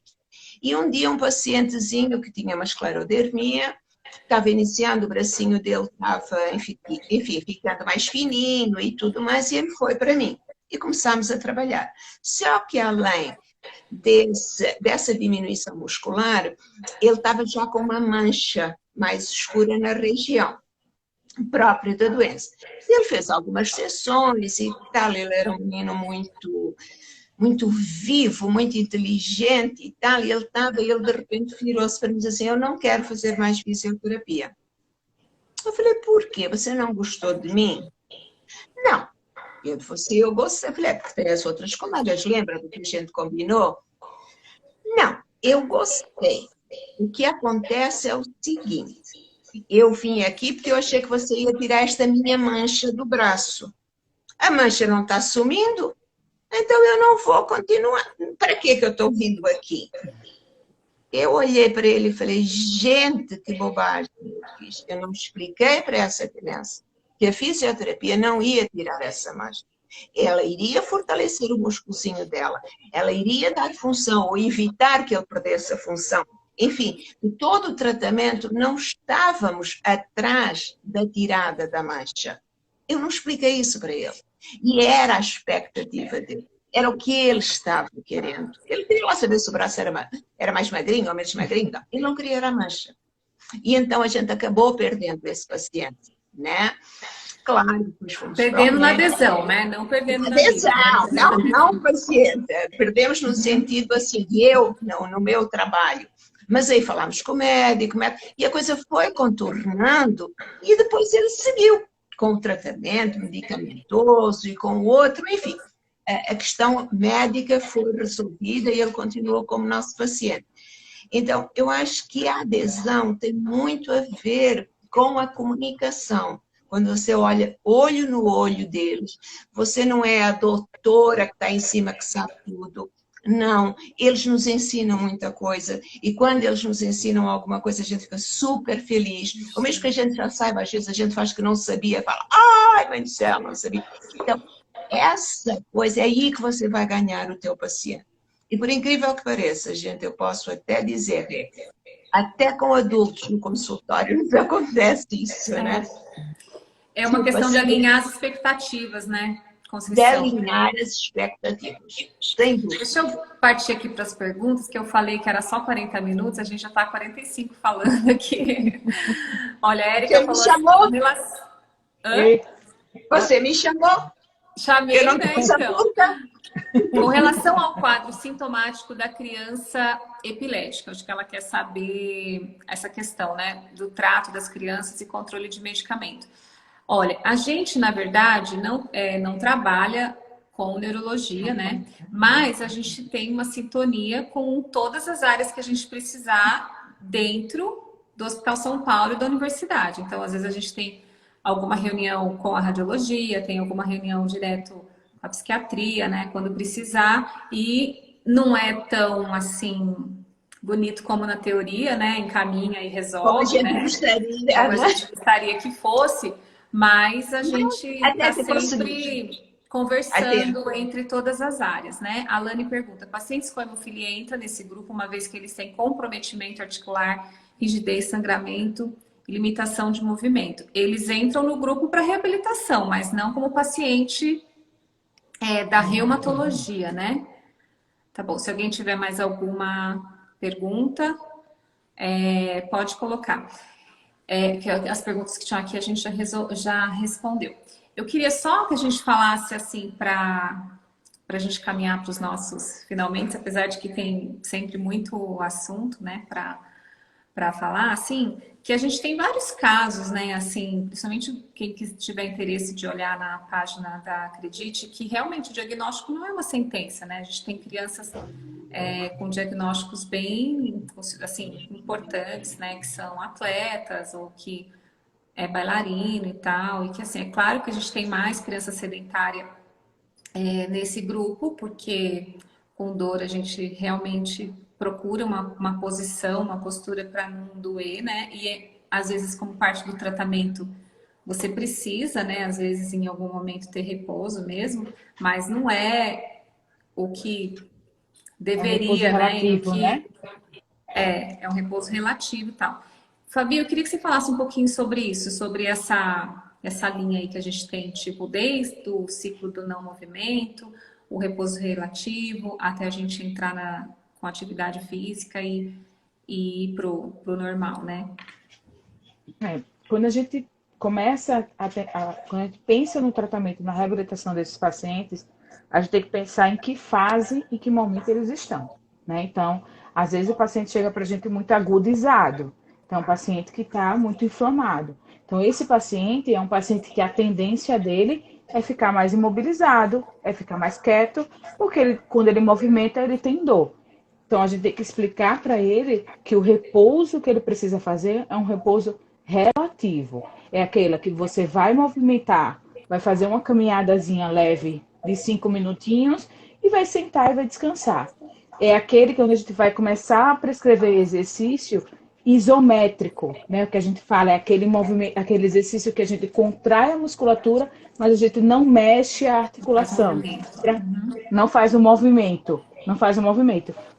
E um dia um pacientezinho que tinha uma esclerodermia, estava iniciando, o bracinho dele estava, enfim, ficando mais fininho e tudo mais, e ele foi para mim. E começámos a trabalhar. Só que além dessa diminuição muscular, ele estava já com uma mancha mais escura na região própria da doença. Ele fez algumas sessões e tal, ele era um menino muito vivo, muito inteligente e tal, e ele de repente virou-se para mim e disse assim, eu não quero fazer mais fisioterapia. Eu falei, por quê? Você não gostou de mim? Não. Eu disse, eu gostei. Eu falei, porque tem as outras colegas, lembra do que a gente combinou? Não, eu gostei. O que acontece é o seguinte, eu vim aqui porque eu achei que você ia tirar esta minha mancha do braço. A mancha não está sumindo? Então eu não vou continuar. Para que eu estou vindo aqui? Eu olhei para ele e falei, gente, que bobagem eu fiz. Eu não expliquei para essa criança que a fisioterapia não ia tirar essa mancha. Ela iria fortalecer o musculozinho dela. Ela iria dar função ou evitar que ele perdesse a função. Enfim, de todo o tratamento não estávamos atrás da tirada da mancha. Eu não expliquei isso para ele. E era a expectativa dele. Era o que ele estava querendo. Ele queria lá saber se o braço era mais magrinho ou menos magrinho. Não. Ele não queria a mancha. E então a gente acabou perdendo esse paciente, né? Claro, depois fomos perdendo na adesão, né? Não perdendo na adesão. Não, paciente. Perdemos no sentido assim, de eu, não, no meu trabalho. Mas aí falámos com o médico, e a coisa foi contornando, e depois ele seguiu com o tratamento medicamentoso e com o outro, enfim. A questão médica foi resolvida e ele continuou como nosso paciente. Então, eu acho que a adesão tem muito a ver com a comunicação. Quando você olha olho no olho deles, você não é a doutora que está em cima que sabe tudo. Não, eles nos ensinam muita coisa. E quando eles nos ensinam alguma coisa, a gente fica super feliz. Ou mesmo que a gente já saiba, às vezes a gente faz que não sabia, fala, ai, mãe do céu, não sabia. Então, essa coisa é aí que você vai ganhar o teu paciente. E por incrível que pareça, gente, eu posso até dizer, até com adultos no consultório nos acontece isso, né? É uma questão de alinhar as expectativas, né, De Conceição? alinhar as expectativas. Sem dúvida. Deixa eu partir aqui para as perguntas, que eu falei que era só 40 minutos, a gente já está 45 falando aqui. Olha, a Érica Você me falou chamou? assim, em relação... Hã? Você me chamou? Chamei, Eu não né, tenho essa então. dúvida. Com relação ao quadro sintomático da criança epilética, acho que ela quer saber essa questão, né, do trato das crianças e controle de medicamento. Olha, a gente, na verdade, não trabalha com neurologia, né? Mas a gente tem uma sintonia com todas as áreas que a gente precisar dentro do Hospital São Paulo e da universidade. Então, às vezes, a gente tem alguma reunião com a radiologia, tem alguma reunião direto com a psiquiatria, né? Quando precisar. E não é tão, assim, bonito como na teoria, né? Encaminha e Como a resolve, gente né? gostaria, Como a né? gente gostaria que fosse, mas a gente Até está que conseguimos. sempre Até. conversando entre todas as áreas, né? A Lani pergunta: pacientes com hemofilia entram nesse grupo uma vez que eles têm comprometimento articular, rigidez, sangramento e limitação de movimento. Eles entram no grupo para reabilitação, mas não como paciente da reumatologia, né? Tá bom, se alguém tiver mais alguma pergunta, pode colocar. Que as perguntas que tinham aqui a gente já respondeu. Eu queria só que a gente falasse assim para a gente caminhar para os nossos finalmente, apesar de que tem sempre muito assunto, né, para falar, assim, que a gente tem vários casos, né, assim, principalmente quem tiver interesse de olhar na página da Acredite, que realmente o diagnóstico não é uma sentença, né, a gente tem crianças com diagnósticos bem, assim, importantes, né, que são atletas ou que é bailarino e tal, e que, assim, é claro que a gente tem mais criança sedentária nesse grupo, porque com dor a gente realmente procura uma posição, uma postura para não doer, né? E às vezes, como parte do tratamento, você precisa, né? Às vezes, em algum momento, ter repouso mesmo, mas não é o que É um repouso deveria, né? E o relativo, né? que é um repouso relativo e tal. Fabi, eu queria que você falasse um pouquinho sobre isso, sobre essa linha aí que a gente tem, tipo, desde o ciclo do não movimento, o repouso relativo, até a gente entrar com atividade física e ir pro normal, né? Quando a gente começa quando a gente pensa no tratamento, na reabilitação desses pacientes, a gente tem que pensar em que fase e que momento eles estão, né? Então, às vezes o paciente chega para a gente muito agudizado, então, um paciente que está muito inflamado. Então, esse paciente é um paciente que a tendência dele é ficar mais imobilizado, é ficar mais quieto, porque quando ele movimenta, ele tem dor. Então, a gente tem que explicar para ele que o repouso que ele precisa fazer é um repouso relativo. É aquela que você vai movimentar, vai fazer uma caminhadazinha leve de 5 minutinhos e vai sentar e vai descansar. É aquele que a gente vai começar a prescrever exercício isométrico, né? O que a gente fala é aquele movimento, aquele exercício que a gente contrai a musculatura, mas a gente não mexe a articulação, não faz o movimento,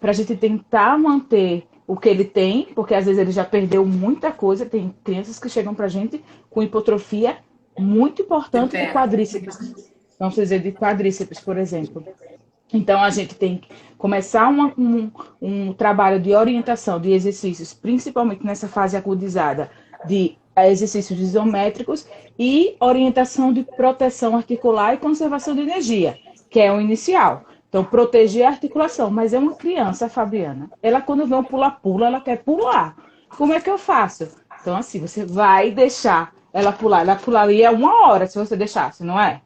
para a gente tentar manter o que ele tem, porque às vezes ele já perdeu muita coisa. Tem crianças que chegam para a gente com hipotrofia muito importante de quadríceps, vamos dizer, de quadríceps, por exemplo. Então, a gente tem que começar um trabalho de orientação de exercícios, principalmente nessa fase agudizada, de exercícios isométricos e orientação de proteção articular e conservação de energia, que é o inicial. Então, proteger a articulação. Mas é uma criança, Fabiana, ela quando vê um pula-pula, ela quer pular. Como é que eu faço? Então, assim, você vai deixar ela pularia 1 hora se você deixasse, não é?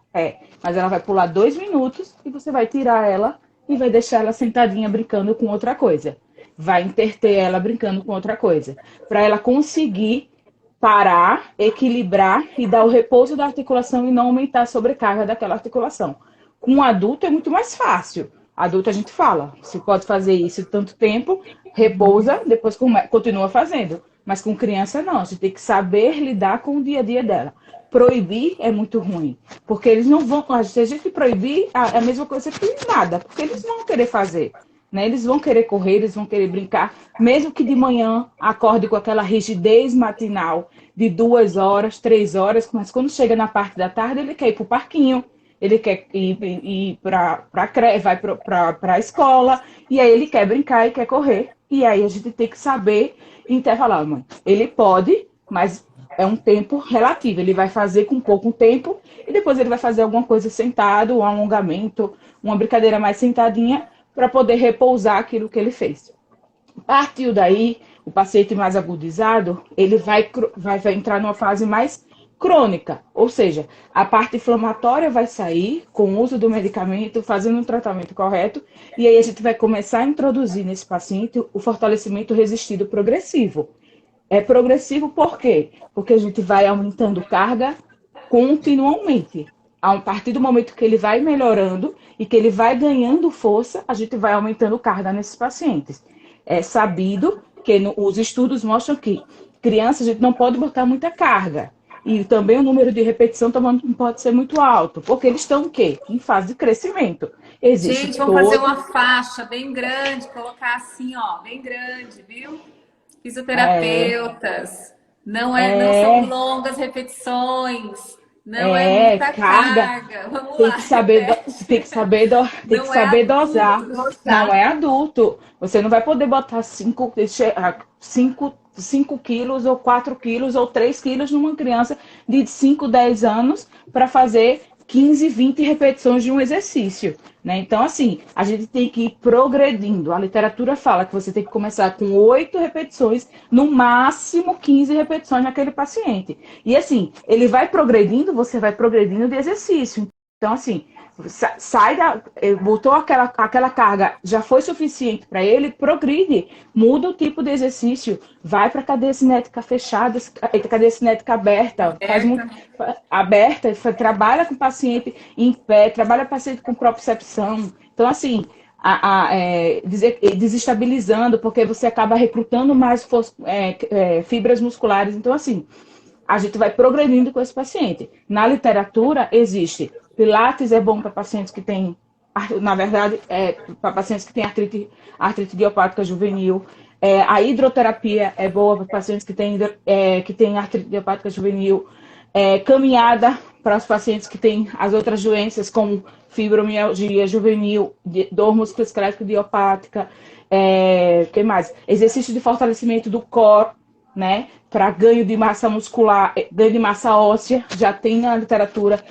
Mas ela vai pular 2 minutos e você vai tirar ela e vai deixar ela sentadinha brincando com outra coisa. Vai interter ela brincando com outra coisa. Para ela conseguir parar, equilibrar e dar o repouso da articulação e não aumentar a sobrecarga daquela articulação. Com um adulto é muito mais fácil. Adulto a gente fala, você pode fazer isso tanto tempo, repousa, depois continua fazendo. Mas com criança não, a gente tem que saber lidar com o dia a dia dela. Proibir é muito ruim, porque eles não vão, se a gente proibir, é a mesma coisa que nada, porque eles vão querer fazer. Né? Eles vão querer correr, eles vão querer brincar, mesmo que de manhã acorde com aquela rigidez matinal de 2 horas, 3 horas, mas quando chega na parte da tarde, ele quer ir para o parquinho, ele quer ir para a escola, e aí ele quer brincar e quer correr. E aí a gente tem que saber intervalar, mãe. Ele pode, mas é um tempo relativo. Ele vai fazer com pouco tempo e depois ele vai fazer alguma coisa sentado, um alongamento, uma brincadeira mais sentadinha, para poder repousar aquilo que ele fez. Partiu daí, o paciente mais agudizado, ele vai entrar numa fase mais crônica, ou seja, a parte inflamatória vai sair com o uso do medicamento, fazendo um tratamento correto, e aí a gente vai começar a introduzir nesse paciente o fortalecimento resistido progressivo. É progressivo por quê? Porque a gente vai aumentando carga continuamente. A partir do momento que ele vai melhorando e que ele vai ganhando força, a gente vai aumentando carga nesses pacientes. É sabido que os estudos mostram que criança a gente não pode botar muita carga. E também o número de repetição também não pode ser muito alto, porque eles estão o quê? Em fase de crescimento. Existe Gente, vamos fazer uma faixa bem grande, colocar assim, ó, bem grande, viu? Fisioterapeutas. Não são longas repetições. Não é muita carga. Vamos tem lá, que saber, repete. tem que saber, tem que saber dosar. Não é adulto. Você não vai poder botar 5 quilos ou 4 quilos ou 3 quilos numa criança de 5, 10 anos para fazer 15, 20 repetições de um exercício. Né? Então, assim, a gente tem que ir progredindo. A literatura fala que você tem que começar com 8 repetições, no máximo 15 repetições naquele paciente. E assim, ele vai progredindo, você vai progredindo de exercício. Então, assim, botou aquela carga, já foi suficiente para ele, progride, muda o tipo de exercício, vai para a cadeia cinética fechada, cadeia cinética aberta, trabalha com o paciente em pé, trabalha com o paciente com propriocepção. Então, assim, desestabilizando, porque você acaba recrutando mais fibras musculares. Então, assim, a gente vai progredindo com esse paciente. Na literatura, existe Pilates é bom para pacientes que têm, na verdade, para pacientes que têm artrite idiopática juvenil. A hidroterapia é boa para pacientes que têm artrite idiopática juvenil. Caminhada para os pacientes que têm as outras doenças, como fibromialgia juvenil, dor musculoesquelética idiopática. Que mais? Exercício de fortalecimento do core, né? Para ganho de massa muscular, ganho de massa óssea, já tem na literatura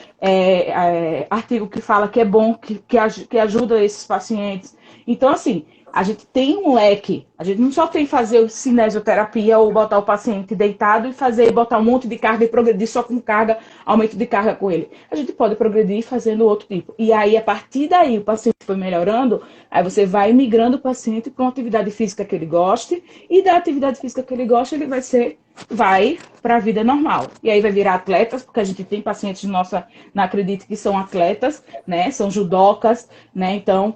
artigo que fala que é bom, que ajuda esses pacientes. Então, assim, a gente tem um leque, a gente não só tem que fazer cinesioterapia ou botar o paciente deitado e botar um monte de carga e progredir só com carga, aumento de carga com ele. A gente pode progredir fazendo outro tipo. E aí, a partir daí, o paciente foi melhorando, aí você vai migrando o paciente para uma atividade física que ele goste, e da atividade física que ele gosta, ele vai para a vida normal. E aí vai virar atletas, porque a gente tem pacientes nossa, não acredito que são atletas, né? São judocas, né? Então,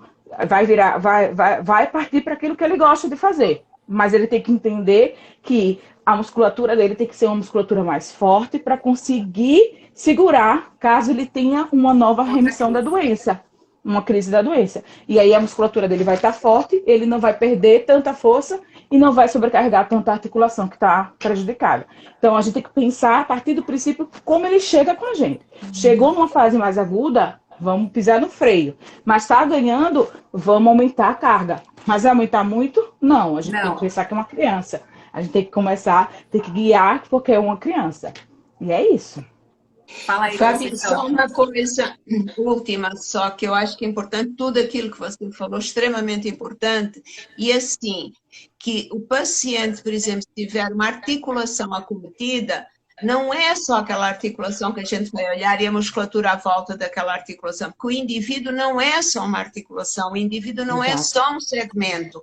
vai partir para aquilo que ele gosta de fazer. Mas ele tem que entender que a musculatura dele tem que ser uma musculatura mais forte para conseguir segurar caso ele tenha uma nova remissão da doença, uma crise da doença. E aí a musculatura dele vai estar forte, ele não vai perder tanta força e não vai sobrecarregar tanta articulação que está prejudicada. Então a gente tem que pensar a partir do princípio como ele chega com a gente. Chegou numa fase mais aguda, vamos pisar no freio. Mas está ganhando, vamos aumentar a carga. Mas vai aumentar muito? Não, a gente tem que pensar que é uma criança. A gente tem que começar, tem que guiar porque é uma criança. E é isso. Fala aí, Fabi, só uma coisa última, só que eu acho que é importante, tudo aquilo que você falou, extremamente importante, e assim, que o paciente, por exemplo, se tiver uma articulação acometida, não é só aquela articulação que a gente vai olhar e a musculatura à volta daquela articulação, porque o indivíduo não é só uma articulação, o indivíduo não é Exato. só um segmento.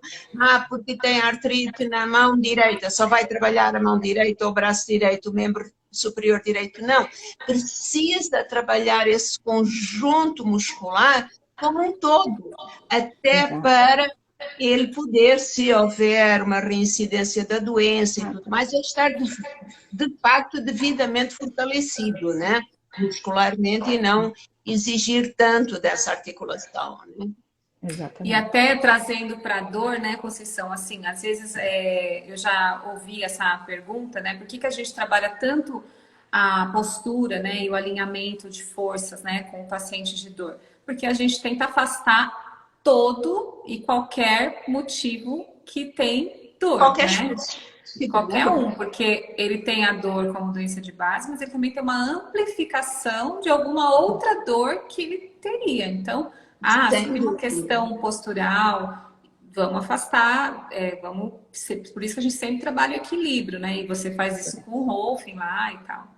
Porque tem artrite na mão direita, só vai trabalhar a mão direita, o braço direito, o membro superior direito. Não, precisa trabalhar esse conjunto muscular como um todo, até Exato. para ele poder, se houver uma reincidência da doença e tudo mais, ele estar de facto devidamente fortalecido, né? Muscularmente, e não exigir tanto dessa articulação, né? E Exatamente. até trazendo para a dor, né, Conceição, assim, às vezes eu já ouvi essa pergunta, né, por que a gente trabalha tanto a postura, né, e o alinhamento de forças, né, com o paciente de dor? Porque a gente tenta afastar todo e qualquer motivo que tem dor, Qualquer né? específico, Qualquer né? um, porque ele tem a dor como doença de base, mas ele também tem uma amplificação de alguma outra dor que ele teria. Então, se Sem tem uma dúvida. questão postural, vamos afastar, por isso que a gente sempre trabalha o equilíbrio, né? E você faz isso com o Rolfing lá e tal.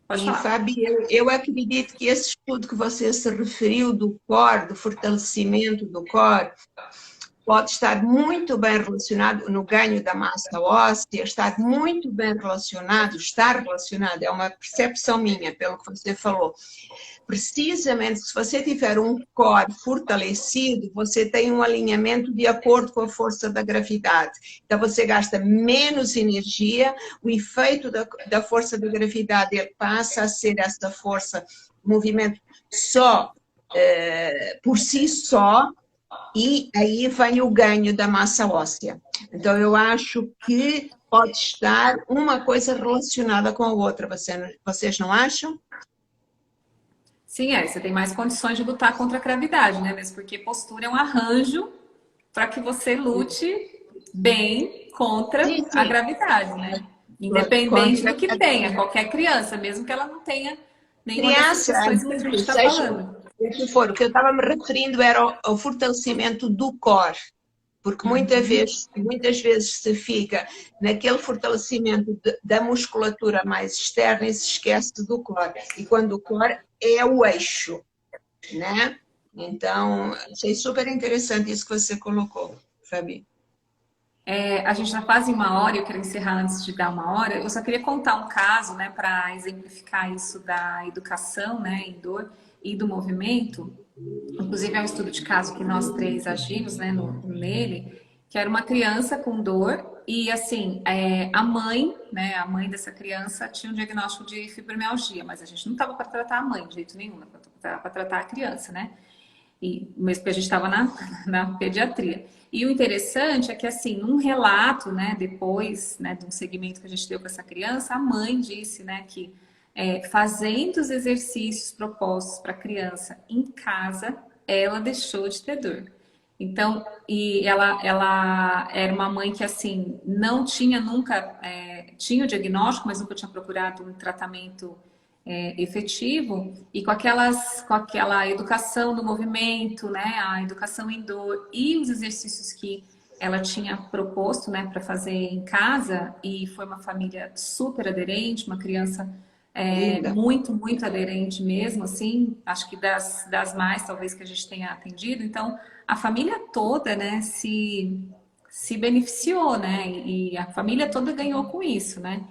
Pode E, falar. Fabi, eu acredito que esse estudo que você se referiu do core, do fortalecimento do core, pode estar muito bem relacionado no ganho da massa óssea, estar muito bem relacionado, é uma percepção minha, pelo que você falou. Precisamente, se você tiver um core fortalecido, você tem um alinhamento de acordo com a força da gravidade. Então, você gasta menos energia, o efeito da força da gravidade ele passa a ser essa força, movimento só, por si só, e aí vem o ganho da massa óssea. Então, eu acho que pode estar uma coisa relacionada com a outra. Vocês não acham? Sim, você tem mais condições de lutar contra a gravidade, né? Mesmo porque postura é um arranjo para que você lute bem contra Sim, a sim. gravidade, né? Independente do Contra que a tenha, qualquer criança, mesmo que ela não tenha nenhuma dessas criança, questões que a gente adulto, está seja falando. o que for. O que eu estava me referindo era ao fortalecimento do core, porque Uhum. muitas vezes se fica naquele fortalecimento da musculatura mais externa e se esquece do core. E quando o core é o eixo, né? Então, achei super interessante isso que você colocou, Fabi. A gente já quase uma hora, eu quero encerrar antes de dar uma hora. Eu só queria contar um caso, né, para exemplificar isso da educação, né, em dor e do movimento. Inclusive é um estudo de caso que nós três agimos, né, nele, que era uma criança com dor e assim a mãe, né, a mãe dessa criança tinha um diagnóstico de fibromialgia, mas a gente não estava para tratar a mãe de jeito nenhum, estava para tratar a criança, né? E mesmo que a gente estava na pediatria. E o interessante é que, assim, num relato, né, depois, né, de um segmento que a gente deu para essa criança, a mãe disse, né, que fazendo os exercícios propostos para a criança em casa, ela deixou de ter dor. Então, e ela era uma mãe que, assim, não tinha nunca, tinha o diagnóstico, mas nunca tinha procurado um tratamento efetivo e com aquela educação do movimento, né, a educação em dor e os exercícios que ela tinha proposto, né, para fazer em casa e foi uma família super aderente, uma criança Linda. muito aderente mesmo, assim, acho que das mais talvez que a gente tenha atendido. Então, a família toda, né, se beneficiou, né, e a família toda ganhou com isso, né.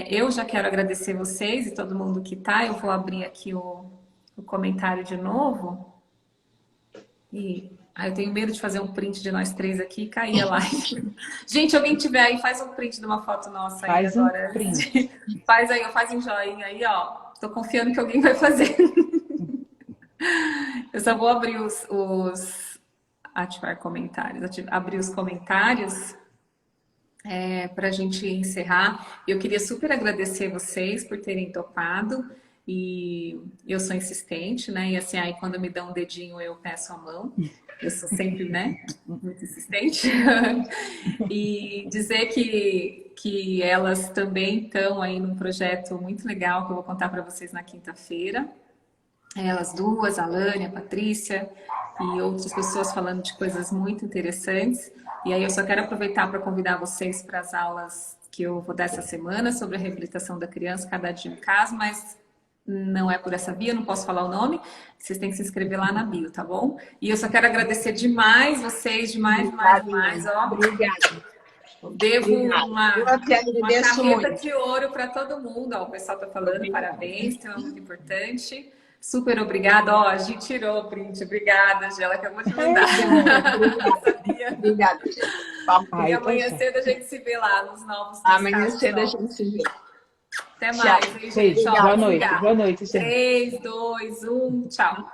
Eu já quero agradecer vocês e todo mundo que tá. Eu vou abrir aqui o comentário de novo. Eu tenho medo de fazer um print de nós três aqui e cair a live. Gente, alguém tiver aí, faz um print de uma foto nossa aí Faz um agora. print. Faz um joinha aí, ó. Tô confiando que alguém vai fazer. Eu só vou abrir ativar comentários. Abrir os comentários. Para a gente encerrar, eu queria super agradecer vocês por terem topado e eu sou insistente, né? E assim, aí quando me dão um dedinho eu peço a mão. Eu sou sempre, né? Muito insistente. E dizer que elas também estão aí num projeto muito legal que eu vou contar para vocês na quinta-feira. Elas duas, a Lânia, a Patrícia e outras pessoas falando de coisas muito interessantes. E aí eu só quero aproveitar para convidar vocês para as aulas que eu vou dar essa semana sobre a reabilitação da criança, cada dia um caso, mas não é por essa via, não posso falar o nome. Vocês têm que se inscrever lá na bio, tá bom? E eu só quero agradecer demais vocês, demais. Ó, Obrigada. devo Obrigada. uma Eu que agradeço caneta muito. de ouro para todo mundo. Ó, o pessoal tá falando, Obrigada. parabéns, então é muito importante. Super obrigada. Ó, a gente tirou o print. Obrigada, Angela, acabou de mandar. Obrigada, gente. E amanhã cedo a gente se vê lá nos novos. Amanhã cedo a gente se vê. Até mais, hein, gente? Boa noite, boa noite, gente. 3, 2, 1, tchau.